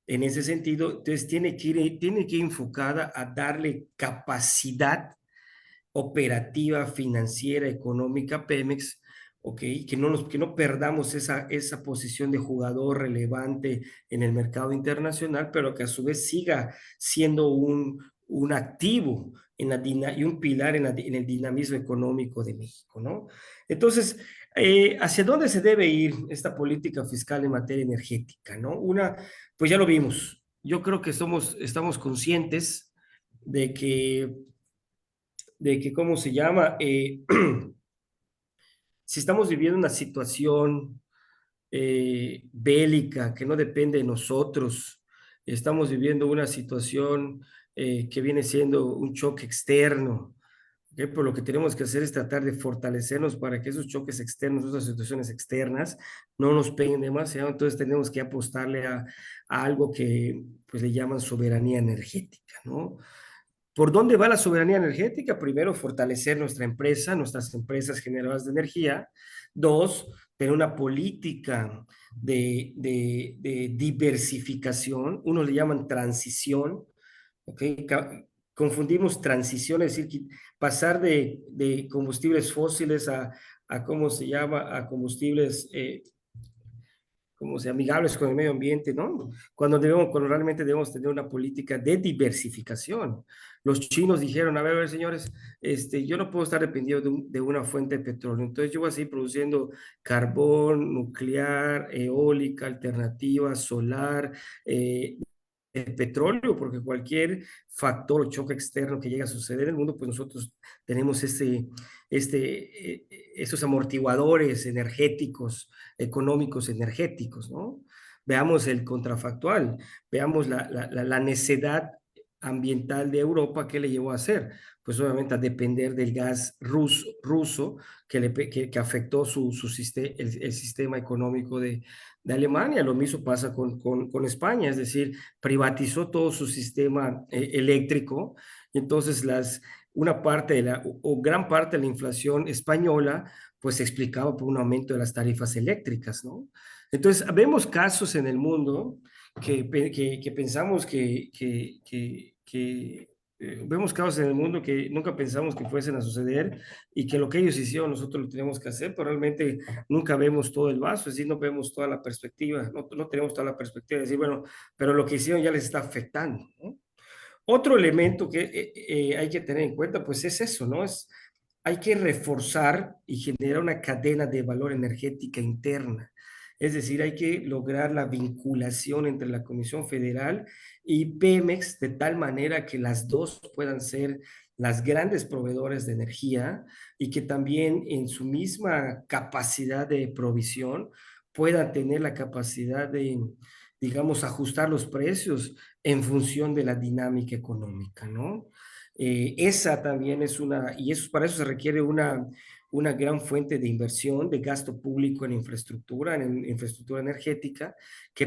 en ese sentido, entonces tiene que ir enfocada a darle capacidad operativa, financiera, económica, Pemex, ¿ok? Que no perdamos esa posición de jugador relevante en el mercado internacional, pero que a su vez siga siendo un activo y un pilar en el dinamismo económico de México, ¿no? Entonces, ¿hacia dónde se debe ir esta política fiscal en materia energética, ¿no? Pues ya lo vimos. Yo creo que estamos conscientes de que ¿cómo se llama? Si estamos viviendo una situación bélica que no depende de nosotros, estamos viviendo una situación que viene siendo un choque externo, ¿ok? Por lo que tenemos que hacer es tratar de fortalecernos para que esos choques externos, esas situaciones externas, no nos peguen demasiado. Entonces tenemos que apostarle a algo que pues le llaman soberanía energética, ¿no? ¿Por dónde va la soberanía energética? Primero, fortalecer nuestras empresas generadoras de energía. Dos, tener una política de diversificación. Unos le llaman transición, ¿ok? Confundimos transición, es decir, pasar de combustibles fósiles a, ¿cómo se llama?, a combustibles como sea, amigables con el medio ambiente, ¿no? Cuando realmente debemos tener una política de diversificación. Los chinos dijeron, a ver, señores, yo no puedo estar dependiendo de una fuente de petróleo, entonces yo voy a seguir produciendo carbón, nuclear, eólica, alternativa, solar, el petróleo, porque cualquier factor o choque externo que llegue a suceder en el mundo, pues nosotros tenemos esos amortiguadores energéticos, económicos energéticos, ¿no? Veamos el contrafactual, veamos la necedad ambiental de Europa, ¿qué le llevó a hacer? Pues obviamente a depender del gas ruso que afectó el sistema económico de Alemania. Lo mismo pasa con España, es decir, privatizó todo su sistema eléctrico y entonces una parte o gran parte de la inflación española pues se explicaba por un aumento de las tarifas eléctricas, ¿no? Entonces, vemos casos en el mundo que pensamos vemos casos en el mundo que nunca pensamos que fuesen a suceder y que lo que ellos hicieron nosotros lo tenemos que hacer, pero realmente nunca vemos todo el vaso, es decir, no vemos toda la perspectiva, no tenemos toda la perspectiva de decir, bueno, pero lo que hicieron ya les está afectando, ¿no? Otro elemento que hay que tener en cuenta, pues es eso, ¿no? Hay que reforzar y generar una cadena de valor energética interna. Es decir, hay que lograr la vinculación entre la Comisión Federal y Pemex de tal manera que las dos puedan ser las grandes proveedoras de energía y que también en su misma capacidad de provisión puedan tener la capacidad de, digamos, ajustar los precios en función de la dinámica económica, ¿no? Esa también es y eso, para eso se requiere una gran fuente de inversión, de gasto público en infraestructura, en infraestructura energética, que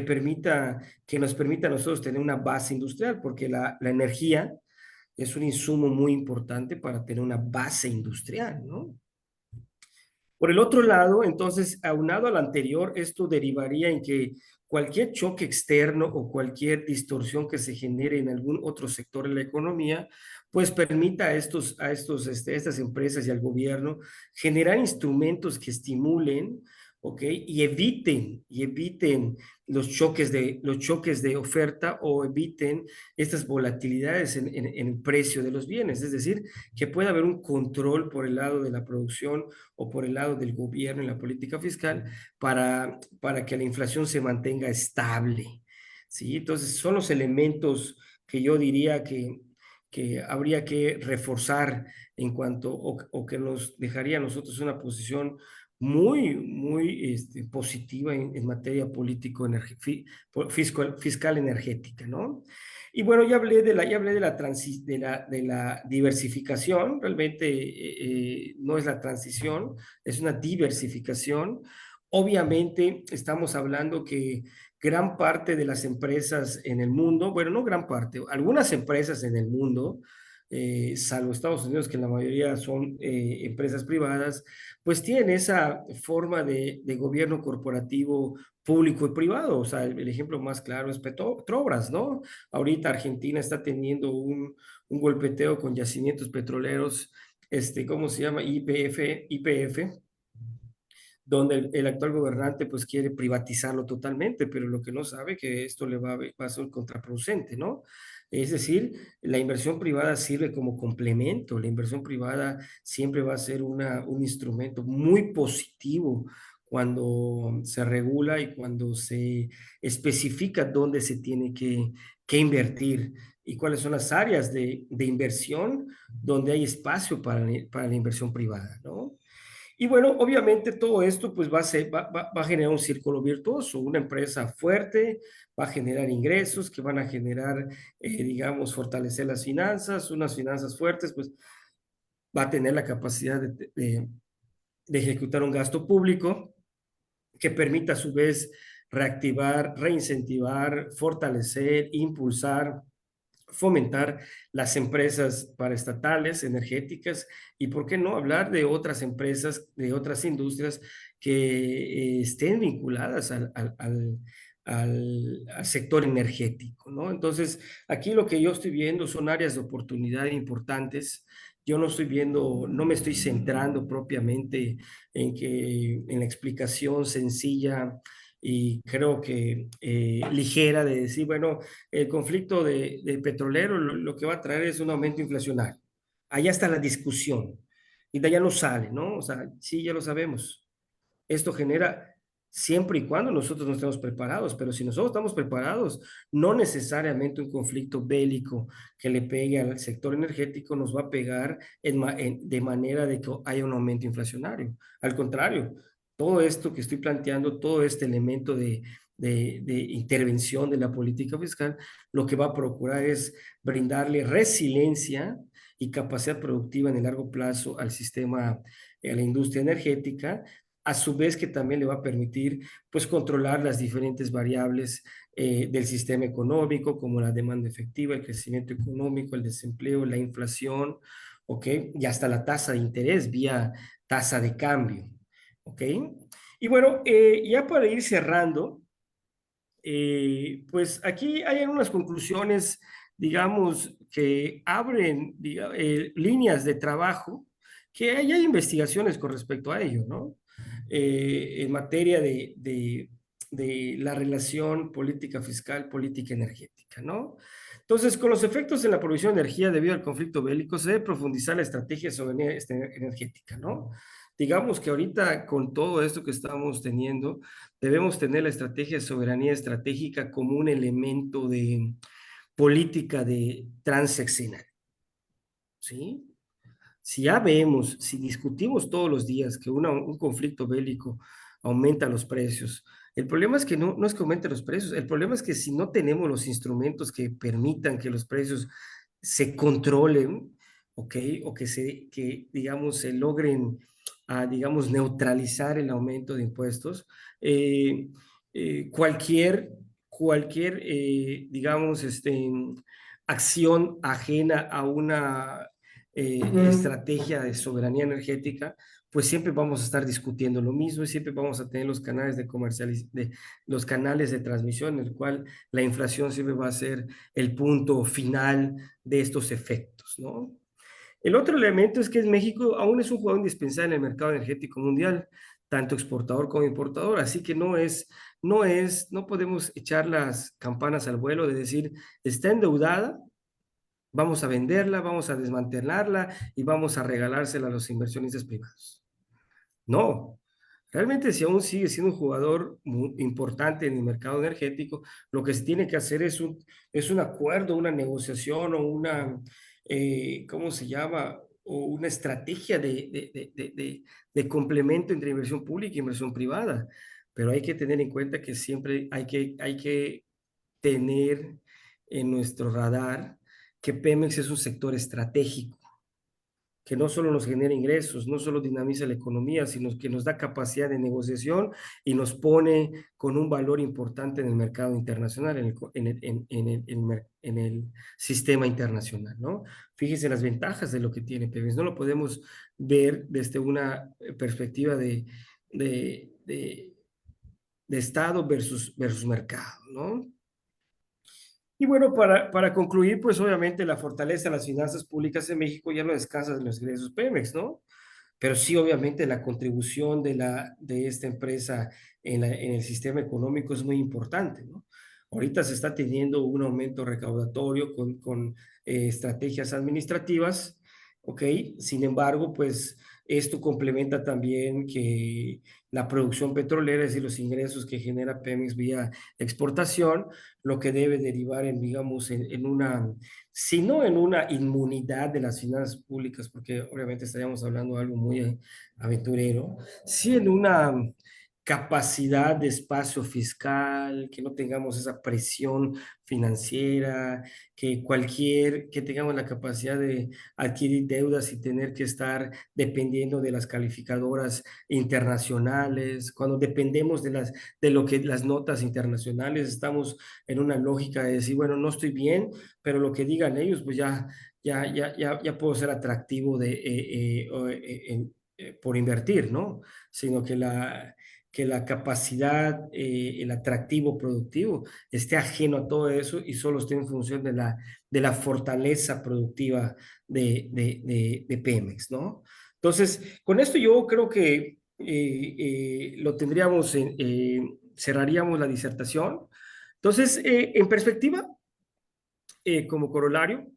nos permita a nosotros tener una base industrial, porque la energía es un insumo muy importante para tener una base industrial, ¿no? Por el otro lado, entonces, aunado al anterior, esto derivaría en que cualquier choque externo o cualquier distorsión que se genere en algún otro sector de la economía, pues permita estas empresas y al gobierno generar instrumentos que estimulen, ¿ok? Y eviten los choques de oferta o eviten estas volatilidades en el precio de los bienes. Es decir, que pueda haber un control por el lado de la producción o por el lado del gobierno en la política fiscal para que la inflación se mantenga estable, ¿sí? Entonces, son los elementos que yo diría que habría que reforzar o que nos dejaría a nosotros una posición muy, muy positiva en materia fiscal energética, ¿no? Y bueno, ya hablé de la diversificación, realmente no es la transición, es una diversificación. Obviamente estamos hablando que gran parte de las empresas en el mundo, bueno, no gran parte, algunas empresas en el mundo, salvo Estados Unidos, que la mayoría son empresas privadas, pues tienen esa forma de gobierno corporativo público y privado. O sea, el ejemplo más claro es Petrobras, ¿no? Ahorita Argentina está teniendo un golpeteo con yacimientos petroleros, ¿cómo se llama? YPF, donde el actual gobernante pues quiere privatizarlo totalmente, pero lo que no sabe que esto va a ser contraproducente, ¿no? Es decir, la inversión privada sirve como complemento, la inversión privada siempre va a ser un instrumento muy positivo cuando se regula y cuando se especifica dónde se tiene que invertir y cuáles son las áreas de inversión donde hay espacio para la inversión privada, ¿no? Y bueno, obviamente todo esto pues va a generar un círculo virtuoso. Una empresa fuerte va a generar ingresos que van a generar, digamos, fortalecer las finanzas. Unas finanzas fuertes pues va a tener la capacidad de ejecutar un gasto público que permita a su vez reactivar, reincentivar, fortalecer, impulsar, fomentar las empresas paraestatales, energéticas, y por qué no hablar de otras empresas, de otras industrias que estén vinculadas al sector energético, ¿no? Entonces, aquí lo que yo estoy viendo son áreas de oportunidad importantes. Yo no estoy viendo, no me estoy centrando propiamente en la explicación sencilla y creo que ligera de decir, bueno, el conflicto de petrolero lo que va a traer es un aumento inflacionario. Allá está la discusión y de allá no sale, ¿no? O sea, sí, ya lo sabemos. Esto genera siempre y cuando nosotros no estemos preparados, pero si nosotros estamos preparados, no necesariamente un conflicto bélico que le pegue al sector energético nos va a pegar de manera de que haya un aumento inflacionario. Al contrario, todo esto que estoy planteando, todo este elemento de intervención de la política fiscal, lo que va a procurar es brindarle resiliencia y capacidad productiva en el largo plazo al sistema, a la industria energética, a su vez que también le va a permitir pues controlar las diferentes variables del sistema económico, como la demanda efectiva, el crecimiento económico, el desempleo, la inflación, ¿ok? Y hasta la tasa de interés vía tasa de cambio, ¿ok? Y bueno, ya para ir cerrando, pues aquí hay algunas conclusiones, digamos, que abren líneas de trabajo, que hay investigaciones con respecto a ello, ¿no? En materia de la relación política fiscal, política energética, ¿no? Entonces, con los efectos en la provisión de energía debido al conflicto bélico, se debe profundizar la estrategia de soberanía energética, ¿no? Digamos que ahorita con todo esto que estamos teniendo, debemos tener la estrategia de soberanía estratégica como un elemento de política de transeccional, ¿sí? Si ya vemos, si discutimos todos los días que un conflicto bélico aumenta los precios, el problema es que no es que aumente los precios, el problema es que si no tenemos los instrumentos que permitan que los precios se controlen, ¿ok? O digamos, se logren, digamos, neutralizar el aumento de impuestos, eh, cualquier digamos, acción ajena a una estrategia de soberanía energética, pues siempre vamos a estar discutiendo lo mismo y siempre vamos a tener los canales los canales de transmisión, en el cual la inflación siempre va a ser el punto final de estos efectos, ¿no? El otro elemento es que México aún es un jugador indispensable en el mercado energético mundial, tanto exportador como importador, así que no podemos echar las campanas al vuelo de decir, está endeudada, vamos a venderla, vamos a desmantelarla y vamos a regalársela a los inversionistas privados. No, realmente si aún sigue siendo un jugador muy importante en el mercado energético, lo que se tiene que hacer es un acuerdo, una negociación o ¿cómo se llama? O una estrategia de complemento entre inversión pública e inversión privada. Pero hay que tener en cuenta que siempre hay que tener en nuestro radar que Pemex es un sector estratégico, que no solo nos genera ingresos, no solo dinamiza la economía, sino que nos da capacidad de negociación y nos pone con un valor importante en el mercado internacional, en el sistema internacional, ¿no? Fíjense las ventajas de lo que tiene Pemex. No lo podemos ver desde una perspectiva de, de, de Estado versus mercado, ¿no? Y bueno, para concluir, pues obviamente la fortaleza de las finanzas públicas en México ya no descansa en los ingresos Pemex, ¿no? Pero sí, obviamente, la contribución de esta empresa en el sistema económico es muy importante, ¿no? Ahorita se está teniendo un aumento recaudatorio con estrategias administrativas, ¿ok? Sin embargo, pues esto complementa también que la producción petrolera, es decir, los ingresos que genera Pemex vía exportación, lo que debe derivar en, digamos, en una, si no en una inmunidad de las finanzas públicas, porque obviamente estaríamos hablando de algo muy aventurero, sí en una capacidad de espacio fiscal, que no tengamos esa presión financiera, que tengamos la capacidad de adquirir deudas y tener que estar dependiendo de las calificadoras internacionales, cuando dependemos de lo que las notas internacionales, estamos en una lógica de decir, bueno, no estoy bien, pero lo que digan ellos, pues ya puedo ser atractivo por invertir, ¿no? Sino que que la capacidad, el atractivo productivo esté ajeno a todo eso y solo esté en función de la fortaleza productiva de Pemex, ¿no? Entonces, con esto yo creo que lo tendríamos, cerraríamos la disertación. Entonces, en perspectiva, como corolario,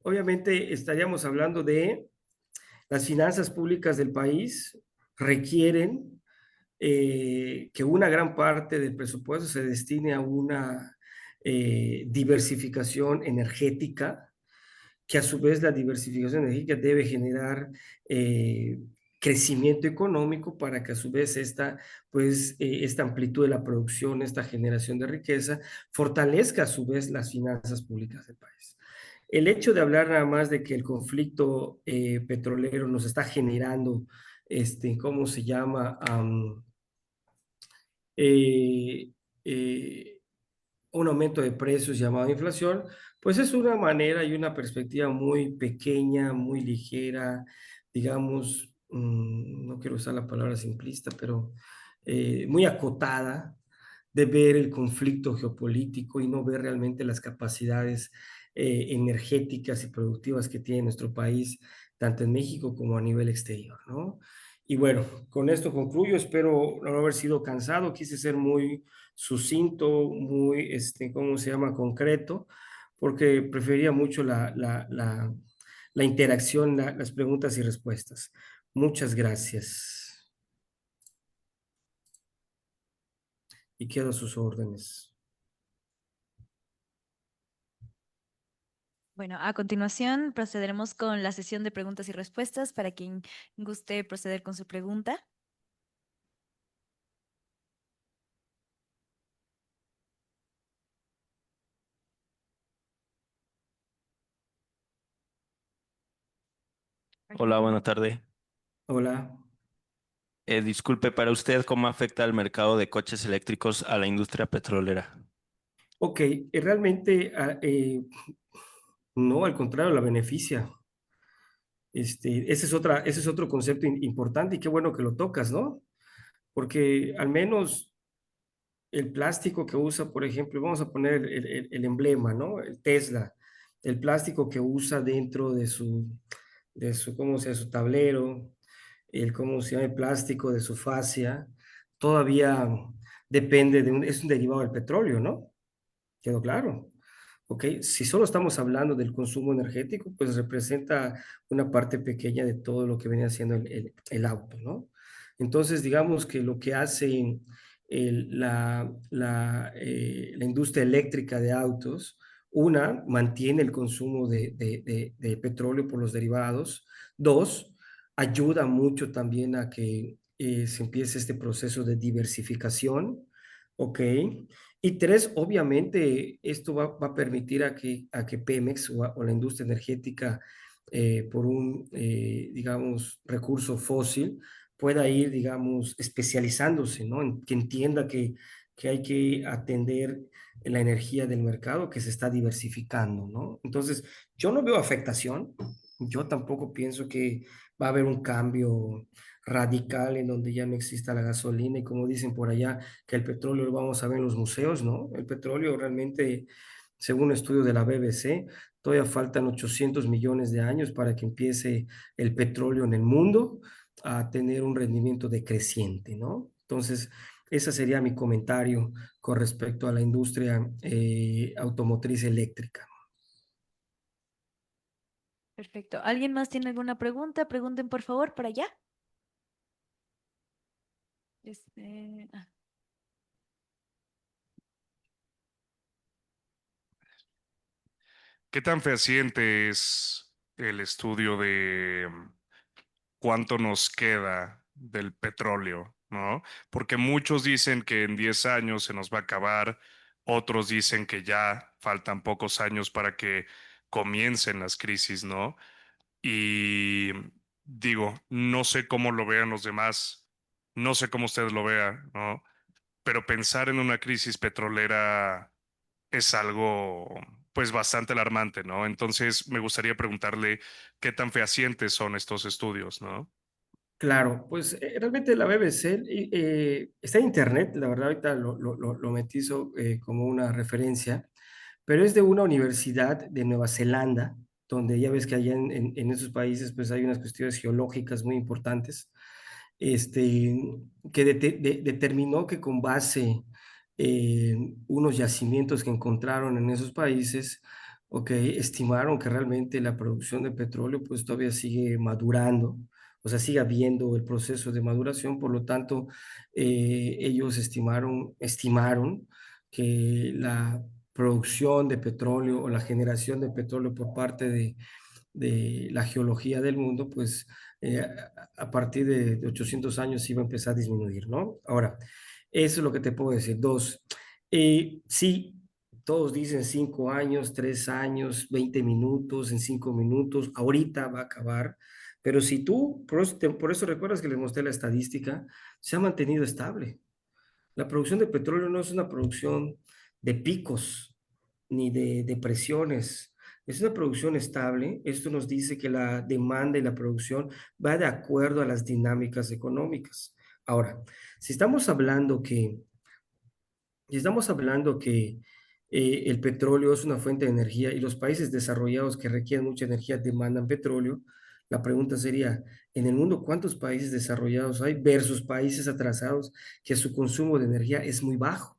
obviamente estaríamos hablando de las finanzas públicas del país requieren que una gran parte del presupuesto se destine a una diversificación energética, que a su vez la diversificación energética debe generar crecimiento económico para que a su vez esta amplitud de la producción, esta generación de riqueza, fortalezca a su vez las finanzas públicas del país. El hecho de hablar nada más de que el conflicto petrolero nos está generando, ¿cómo se llama? Eh, eh, un aumento de precios llamado inflación, pues es una manera y una perspectiva muy pequeña, muy ligera, digamos, no quiero usar la palabra simplista, pero muy acotada de ver el conflicto geopolítico y no ver realmente las capacidades energéticas y productivas que tiene nuestro país, tanto en México como a nivel exterior, ¿no? Y bueno, con esto concluyo, espero no haber sido cansado, quise ser muy sucinto, muy, ¿cómo se llama?, concreto, porque prefería mucho la interacción, las preguntas y respuestas. Muchas gracias y quedo a sus órdenes. Bueno, a continuación procederemos con la sesión de preguntas y respuestas para quien guste proceder con su pregunta. Hola, buena tarde. Hola. Disculpe, para usted, ¿cómo afecta el mercado de coches eléctricos a la industria petrolera? Ok, realmente no, al contrario, la beneficia. Ese es otro concepto importante y qué bueno que lo tocas, ¿no? Porque al menos el plástico que usa, por ejemplo, vamos a poner el emblema, ¿no? El Tesla, el plástico que usa dentro ¿cómo se llama? Su tablero, ¿cómo se llama? El plástico de su fascia, todavía depende es un derivado del petróleo, ¿no? ¿Quedó claro? ¿Ok? Si solo estamos hablando del consumo energético, pues representa una parte pequeña de todo lo que viene haciendo el auto, ¿no? Entonces, digamos que lo que hace la industria eléctrica de autos, una, mantiene el consumo de petróleo por los derivados. Dos, ayuda mucho también a que se empiece este proceso de diversificación, ¿ok? Y tres, obviamente, esto va a permitir a que Pemex o la industria energética, por digamos, recurso fósil, pueda ir, digamos, especializándose, ¿no? Que entienda que hay que atender la energía del mercado que se está diversificando, ¿no? Entonces, yo no veo afectación, yo tampoco pienso que va a haber un cambio radical en donde ya no exista la gasolina y como dicen por allá, que el petróleo lo vamos a ver en los museos, ¿no? El petróleo realmente, según un estudio de la BBC, todavía faltan 800 millones de años para que empiece el petróleo en el mundo a tener un rendimiento decreciente, ¿no? Entonces, ese sería mi comentario con respecto a la industria automotriz eléctrica. Perfecto. ¿Alguien más tiene alguna pregunta? Pregunten por favor para allá. Este, ah, ¿Qué tan fehaciente es el estudio de cuánto nos queda del petróleo, ¿no? Porque muchos dicen que en 10 años se nos va a acabar, otros dicen que ya faltan pocos años para que comiencen las crisis, ¿no? Y digo, no sé cómo lo vean los demás, no sé cómo ustedes lo vean, ¿no? Pero pensar en una crisis petrolera es algo pues bastante alarmante, ¿no? Entonces me gustaría preguntarle qué tan fehacientes son estos estudios, ¿no? Claro, pues realmente la BBC está en internet, la verdad ahorita lo metizo como una referencia, pero es de una universidad de Nueva Zelanda, donde ya ves que allá en esos países pues hay unas cuestiones geológicas muy importantes, este, que determinó que con base en unos yacimientos que encontraron en esos países, ok, estimaron que realmente la producción de petróleo pues todavía sigue madurando, o sea, sigue habiendo el proceso de maduración, por lo tanto, ellos estimaron que la producción de petróleo o la generación de petróleo por parte de la geología del mundo, pues a partir de 800 años iba a empezar a disminuir, ¿no? Ahora, eso es lo que te puedo decir. Dos, sí, todos dicen 5 años, 3 años, 20 minutos, en 5 minutos, ahorita va a acabar, pero si tú, por eso recuerdas que les mostré la estadística, se ha mantenido estable. La producción de petróleo no es una producción de picos ni de depresiones. Es una producción estable. Esto nos dice que la demanda y la producción va de acuerdo a las dinámicas económicas. Ahora, si estamos hablando que, si estamos hablando que el petróleo es una fuente de energía y los países desarrollados que requieren mucha energía demandan petróleo, la pregunta sería, en el mundo, ¿cuántos países desarrollados hay versus países atrasados que su consumo de energía es muy bajo?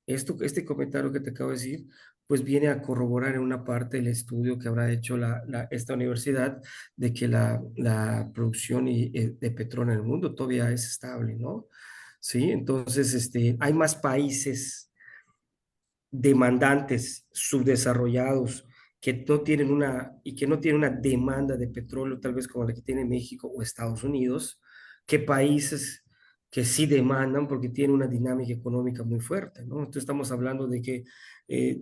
Este comentario que te acabo de decir, pues viene a corroborar en una parte el estudio que habrá hecho esta universidad de que la producción de petróleo en el mundo todavía es estable, ¿no? Sí, entonces hay más países demandantes, subdesarrollados, que no tienen una demanda de petróleo, tal vez como la que tiene México o Estados Unidos, que países que sí demandan porque tienen una dinámica económica muy fuerte, ¿no? Entonces estamos hablando de que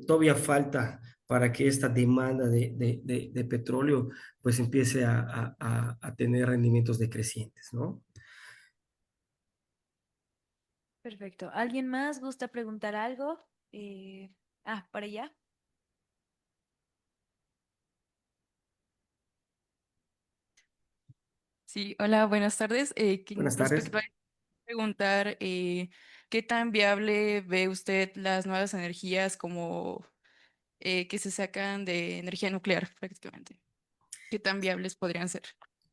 todavía falta para que esta demanda de petróleo pues empiece a tener rendimientos decrecientes, ¿no? Perfecto. ¿Alguien más gusta preguntar algo? Para allá. Sí, hola, buenas tardes. Buenas tardes. Respecto a preguntar, ¿qué tan viable ve usted las nuevas energías como que se sacan de energía nuclear prácticamente? ¿Qué tan viables podrían ser?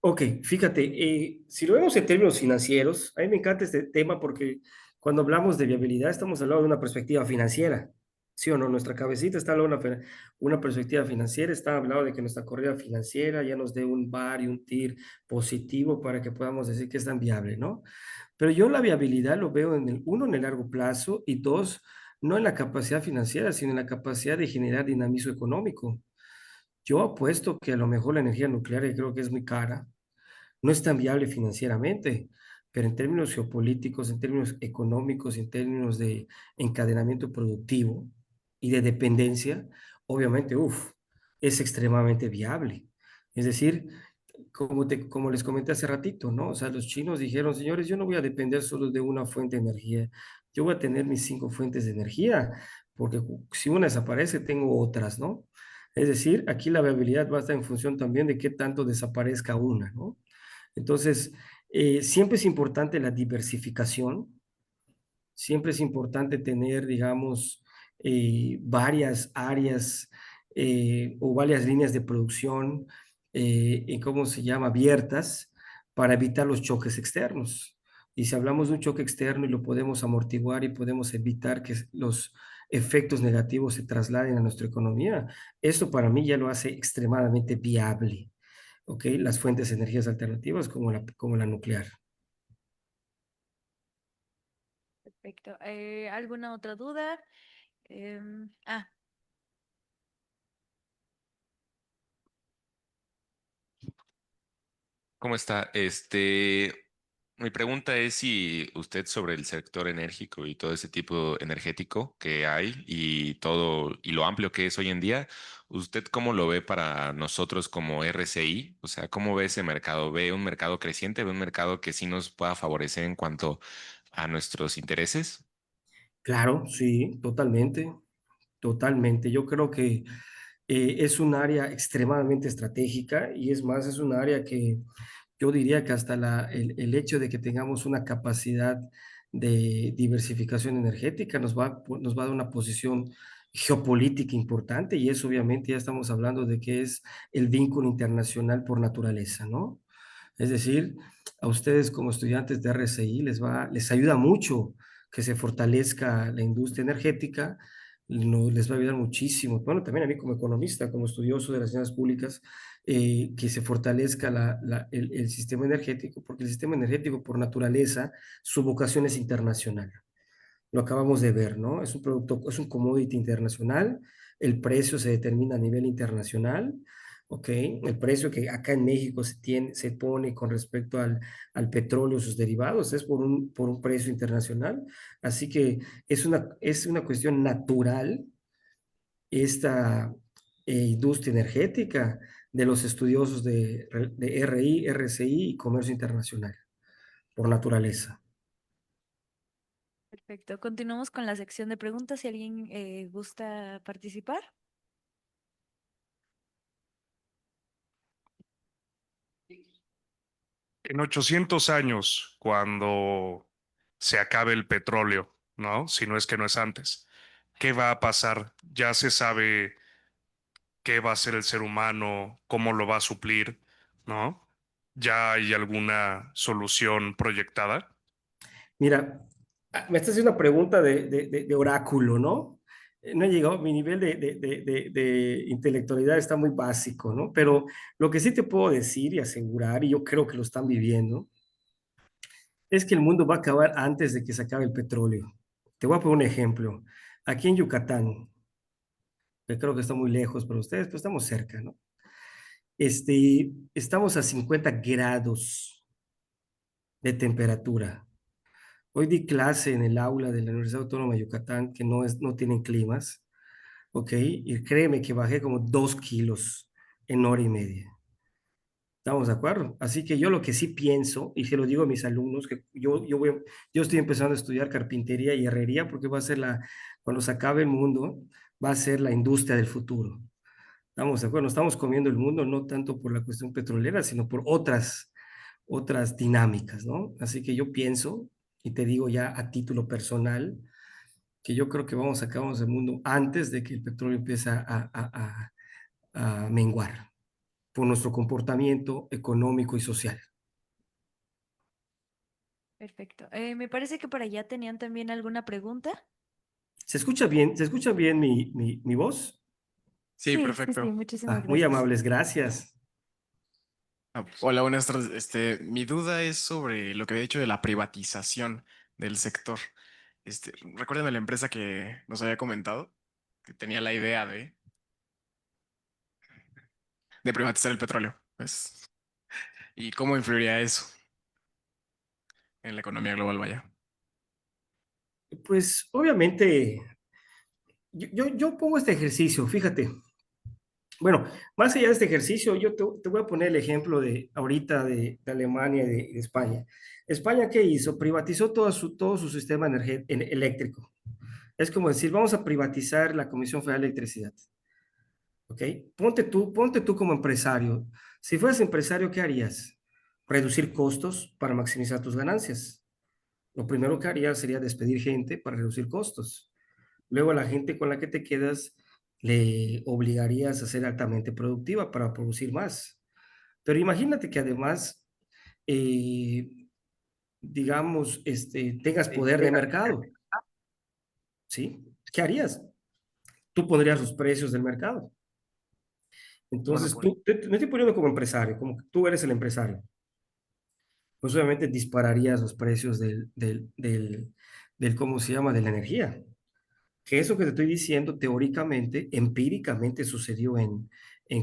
Ok, fíjate, si lo vemos en términos financieros, a mí me encanta este tema porque cuando hablamos de viabilidad estamos hablando de una perspectiva financiera, ¿sí o no? Nuestra cabecita está hablando de una perspectiva financiera, está hablando de que nuestra corrida financiera ya nos dé un bar y un TIR positivo para que podamos decir que es tan viable, ¿no? Pero yo la viabilidad lo veo uno, en el largo plazo y dos, no en la capacidad financiera, sino en la capacidad de generar dinamismo económico. Yo apuesto que a lo mejor la energía nuclear, que creo que es muy cara, no es tan viable financieramente, pero en términos geopolíticos, en términos económicos, en términos de encadenamiento productivo y de dependencia, obviamente, es extremadamente viable. Es decir, como les comenté hace ratito, ¿no? O sea, los chinos dijeron, señores, yo no voy a depender solo de una fuente de energía, yo voy a tener mis 5 fuentes de energía, porque si una desaparece, tengo otras, ¿no? Es decir, aquí la viabilidad va a estar en función también de qué tanto desaparezca una, ¿no? Entonces, siempre es importante la diversificación, siempre es importante tener, digamos, varias áreas o varias líneas de producción, ¿cómo se llama?, abiertas para evitar los choques externos. Y si hablamos de un choque externo y lo podemos amortiguar y podemos evitar que los efectos negativos se trasladen a nuestra economía, eso para mí ya lo hace extremadamente viable. ¿Ok? Las fuentes de energías alternativas como la nuclear. Perfecto. ¿Alguna otra duda? Em, ah, ¿Cómo está? Mi pregunta es si usted sobre el sector enérgico y todo ese tipo energético que hay y todo y lo amplio que es hoy en día, ¿usted cómo lo ve para nosotros como RCI? O sea, ¿cómo ve ese mercado? ¿Ve un mercado creciente? ¿Ve un mercado que sí nos pueda favorecer en cuanto a nuestros intereses? Claro, sí, totalmente, totalmente. Yo creo que es un área extremadamente estratégica y es más, es un área yo diría que hasta el hecho de que tengamos una capacidad de diversificación energética nos va a dar una posición geopolítica importante y eso obviamente ya estamos hablando de que es el vínculo internacional por naturaleza, ¿no? Es decir, a ustedes como estudiantes de RCI les ayuda mucho que se fortalezca la industria energética, no, les va a ayudar muchísimo. Bueno, también a mí como economista, como estudioso de las finanzas públicas, que se fortalezca el sistema energético, porque el sistema energético por naturaleza, su vocación es internacional. Lo acabamos de ver, ¿no? Es un producto, es un commodity internacional, el precio se determina a nivel internacional, ¿ok? El precio que acá en México se pone con respecto al petróleo y sus derivados es por un precio internacional, así que es una cuestión natural esta industria energética de los estudiosos de RI, RCI y comercio internacional, por naturaleza. Perfecto. Continuamos con la sección de preguntas. Si alguien gusta participar. En 800 años, cuando se acabe el petróleo, ¿no? Si no es que no es antes, ¿qué va a pasar? Ya se sabe qué va a hacer el ser humano, cómo lo va a suplir, ¿no? ¿Ya hay alguna solución proyectada? Mira, me estás haciendo una pregunta de oráculo, ¿no? No he llegado, mi nivel de intelectualidad está muy básico, ¿no? Pero lo que sí te puedo decir y asegurar, y yo creo que lo están viviendo, es que el mundo va a acabar antes de que se acabe el petróleo. Te voy a poner un ejemplo. Aquí en Yucatán, que creo que está muy lejos para ustedes, pero estamos cerca, ¿no? Estamos a 50 grados de temperatura. Hoy di clase en el aula de la Universidad Autónoma de Yucatán, que no tienen climas, ¿ok? Y créeme que bajé como 2 kilos en hora y media. ¿Estamos de acuerdo? Así que yo lo que sí pienso, y se lo digo a mis alumnos, que yo estoy empezando a estudiar carpintería y herrería porque cuando se acabe el mundo, va a ser la industria del futuro. ¿Estamos de acuerdo? Estamos comiendo el mundo no tanto por la cuestión petrolera, sino por otras dinámicas, ¿no? Así que yo pienso, y te digo ya a título personal, que yo creo que vamos a acabar el mundo antes de que el petróleo empiece a menguar por nuestro comportamiento económico y social. Perfecto. Me parece que por allá tenían también alguna pregunta. ¿Se escucha bien? ¿Se escucha bien mi voz? Sí, Sí, perfecto. muchísimas Muy gracias. amables, gracias. Hola, buenas tardes. Mi duda es sobre lo que había dicho de la privatización del sector. ¿Recuerdan la empresa que nos había comentado? Que tenía la idea de privatizar el petróleo. Pues, ¿y cómo influiría eso en la economía global, vaya? Pues obviamente, yo pongo este ejercicio, fíjate. Bueno, más allá de este ejercicio, yo te voy a poner el ejemplo de ahorita de Alemania y de España. España, ¿qué hizo? Privatizó todo su sistema eléctrico. Es como decir, vamos a privatizar la Comisión Federal de Electricidad. ¿Ok? Ponte tú como empresario. Si fueras empresario, ¿qué harías? Reducir costos para maximizar tus ganancias. Lo primero que harías sería despedir gente para reducir costos. Luego a la gente con la que te quedas le obligarías a ser altamente productiva para producir más. Pero imagínate que además, eh, digamos, tengas poder de mercado, ¿sí? ¿Qué harías? Tú pondrías los precios del mercado. Entonces, Monopolio. me estoy poniendo como empresario, como que tú eres el empresario. Pues obviamente dispararías los precios ¿cómo se llama? De la energía. Que eso que te estoy diciendo, teóricamente, empíricamente sucedió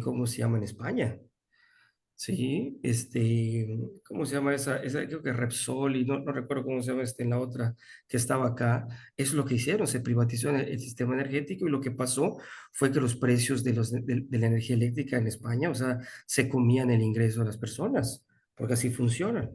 ¿cómo se llama? En España. Sí, ¿cómo se llama esa? Creo que Repsol y no recuerdo cómo se llama en la otra que estaba acá. Eso es lo que hicieron, se privatizó el sistema energético y lo que pasó fue que los precios de la energía eléctrica en España, o sea, se comían el ingreso de las personas, porque así funcionan.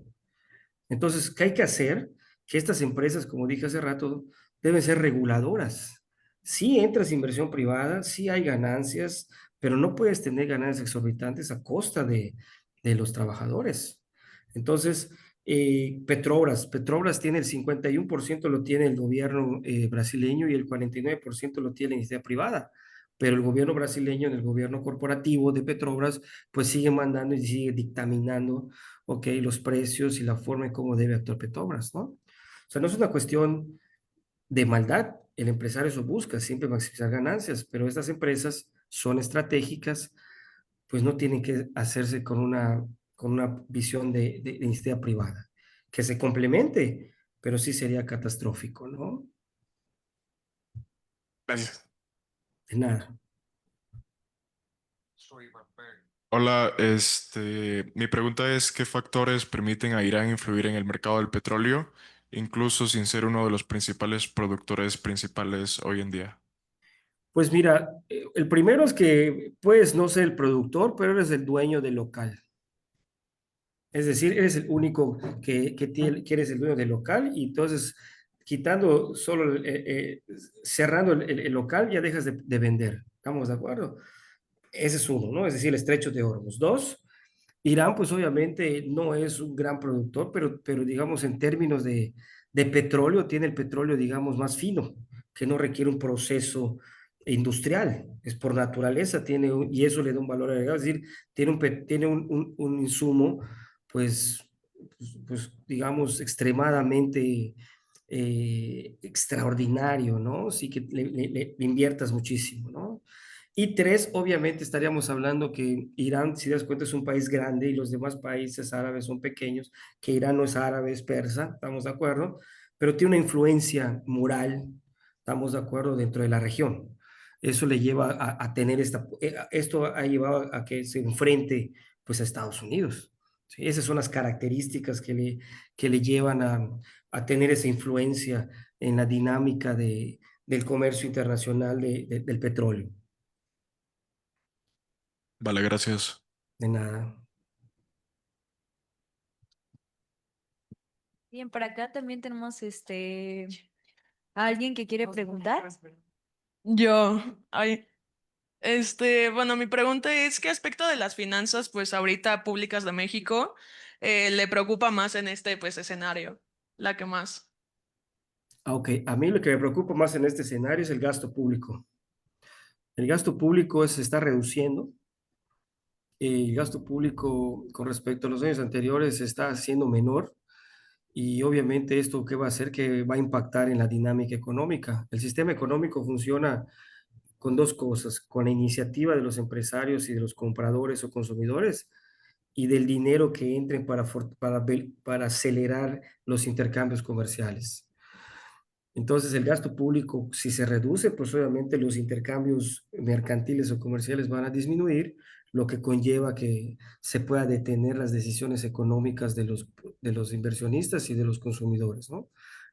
Entonces, ¿qué hay que hacer? Que estas empresas, como dije hace rato, deben ser reguladoras. Sí entras inversión privada, sí hay ganancias, pero no puedes tener ganancias exorbitantes a costa de los trabajadores. Entonces, Petrobras tiene el 51% lo tiene el gobierno brasileño y el 49% lo tiene la iniciativa privada. Pero el gobierno brasileño, en el gobierno corporativo de Petrobras, pues sigue mandando y sigue dictaminando, ok, los precios y la forma en cómo debe actuar Petrobras, ¿no? O sea, no es una cuestión de maldad. El empresario eso busca, siempre maximizar ganancias, pero estas empresas son estratégicas, pues no tienen que hacerse con una visión de iniciativa privada, que se complemente, pero sí sería catastrófico, ¿no? Gracias. De nada. Hola, mi pregunta es, ¿qué factores permiten a Irán influir en el mercado del petróleo, incluso sin ser uno de los principales productores principales hoy en día? Pues mira, el primero es que puedes no ser el productor, pero eres el dueño del local. Es decir, eres el único que eres el dueño del local y entonces quitando solo, cerrando el local ya dejas de vender. ¿Estamos de acuerdo? Ese es uno, ¿no? Es decir, el estrecho de Hormuz. Dos, Irán, pues obviamente no es un gran productor, pero digamos en términos de petróleo, tiene el petróleo, digamos, más fino, que no requiere un proceso industrial, es por naturaleza, y eso le da un valor agregado, es decir, tiene un insumo, pues, pues, digamos, extremadamente extraordinario, ¿no? Sí que le inviertas muchísimo, ¿no? Y tres, obviamente estaríamos hablando que Irán, si das cuenta, es un país grande y los demás países árabes son pequeños, que Irán no es árabe, es persa, estamos de acuerdo, pero tiene una influencia moral, estamos de acuerdo, dentro de la región. Eso le lleva a tener esto ha llevado a que se enfrente pues a Estados Unidos. ¿Sí? Esas son las características que le llevan a tener esa influencia en la dinámica del comercio internacional del petróleo. Vale, gracias. De nada. Bien, por acá también tenemos a alguien que quiere preguntar. Yo, ay, bueno, mi pregunta es, ¿qué aspecto de las finanzas, pues ahorita públicas de México, le preocupa más en este, pues, escenario? La que más. Ok, a mí lo que me preocupa más en este escenario es el gasto público. El gasto público se está reduciendo. El gasto público con respecto a los años anteriores se está haciendo menor y obviamente esto qué va a hacer que va a impactar en la dinámica económica. El sistema económico funciona con dos cosas, con la iniciativa de los empresarios y de los compradores o consumidores y del dinero que entre para acelerar los intercambios comerciales. Entonces, el gasto público, si se reduce, pues obviamente los intercambios mercantiles o comerciales van a disminuir, lo que conlleva que se pueda detener las decisiones económicas de los inversionistas y de los consumidores, ¿no?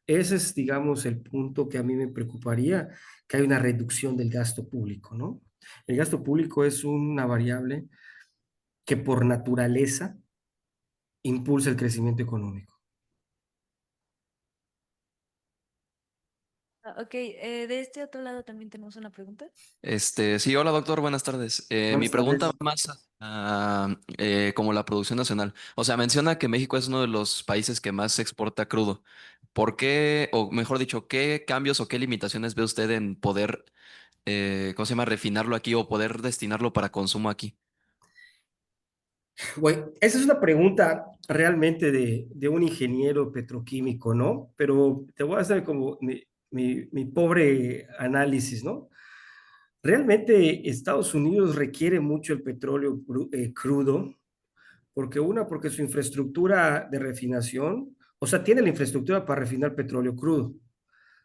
Ese es, digamos, el punto que a mí me preocuparía, que hay una reducción del gasto público, ¿no? El gasto público es una variable que por naturaleza impulsa el crecimiento económico. Ok, de este otro lado también tenemos una pregunta. Sí, hola doctor, buenas tardes. Mi Buenas pregunta tardes. va más como la producción nacional. O sea, menciona que México es uno de los países que más exporta crudo. ¿Por qué, o mejor dicho, qué cambios o qué limitaciones ve usted en poder, ¿cómo se llama?, refinarlo aquí o poder destinarlo para consumo aquí? Güey, esa es una pregunta realmente de un ingeniero petroquímico, ¿no? Pero te voy a hacer como mi pobre análisis, ¿no? Realmente Estados Unidos requiere mucho el petróleo crudo, porque su infraestructura de refinación, o sea, tiene la infraestructura para refinar petróleo crudo.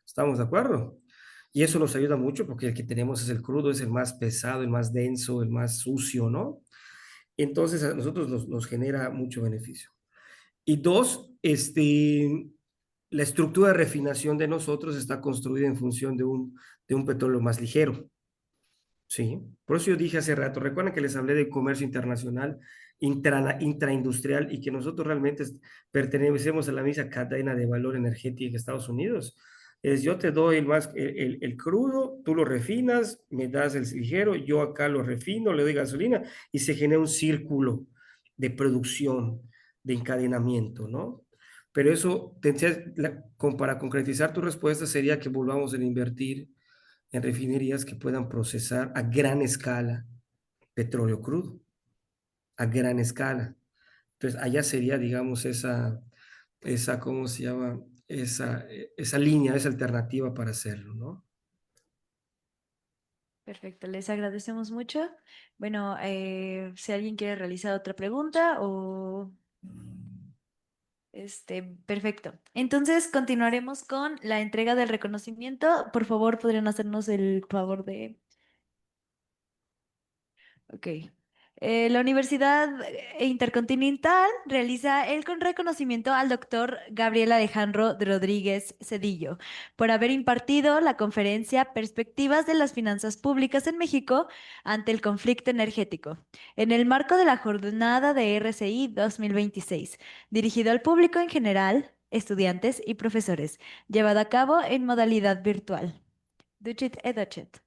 ¿Estamos de acuerdo? Y eso nos ayuda mucho porque el que tenemos es el crudo, es el más pesado, el más denso, el más sucio, ¿no? Entonces a nosotros nos genera mucho beneficio. Y dos, la estructura de refinación de nosotros está construida en función de un petróleo más ligero. Sí, por eso yo dije hace rato, recuerden que les hablé de comercio internacional, intraindustrial y que nosotros realmente pertenecemos a la misma cadena de valor energética que Estados Unidos. Es yo te doy el crudo, tú lo refinas, me das el ligero, yo acá lo refino, le doy gasolina y se genera un círculo de producción de encadenamiento, ¿no? Pero eso, para concretizar tu respuesta, sería que volvamos a invertir en refinerías que puedan procesar a gran escala petróleo crudo, a gran escala. Entonces, allá sería, digamos, ¿cómo se llama? Esa línea, esa alternativa para hacerlo, ¿no? Perfecto, les agradecemos mucho. Bueno, si alguien quiere realizar otra pregunta o... perfecto. Entonces continuaremos con la entrega del reconocimiento. Por favor, podrían hacernos el favor de... Ok. La Universidad Intercontinental realiza el reconocimiento al doctor Gabriel Alejandro Rodríguez Cedillo por haber impartido la conferencia Perspectivas de las Finanzas Públicas en México ante el conflicto energético, en el marco de la jornada de RCI 2026, dirigido al público en general, estudiantes y profesores, llevado a cabo en modalidad virtual. Duchit Edochet.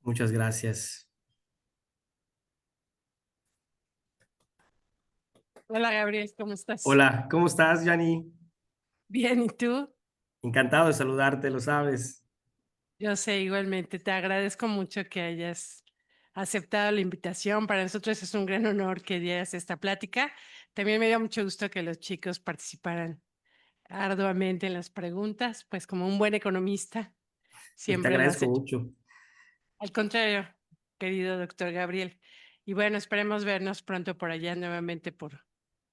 Muchas gracias. Hola Gabriel, ¿cómo estás? Hola, ¿cómo estás, Yanni? Bien, ¿y tú? Encantado de saludarte, lo sabes. Yo sé, igualmente, te agradezco mucho que hayas aceptado la invitación. Para nosotros es un gran honor que dieras esta plática. También me dio mucho gusto que los chicos participaran arduamente en las preguntas, pues como un buen economista Te siempre lo has agradezco hecho. mucho. Al contrario, querido doctor Gabriel. Y bueno, esperemos vernos pronto por allá nuevamente por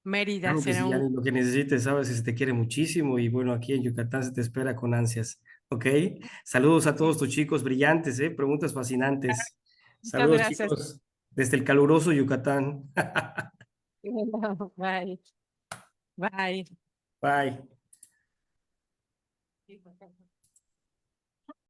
Mérida. Claro que Será sí, un... Yanni, lo que necesites, sabes que se te quiere muchísimo y bueno, aquí en Yucatán se te espera con ansias, ¿ok? Saludos a todos tus chicos brillantes, ¿eh? Preguntas fascinantes. Muchas Saludos, gracias. chicos, desde el caluroso Yucatán. Bye. Bye. Bye.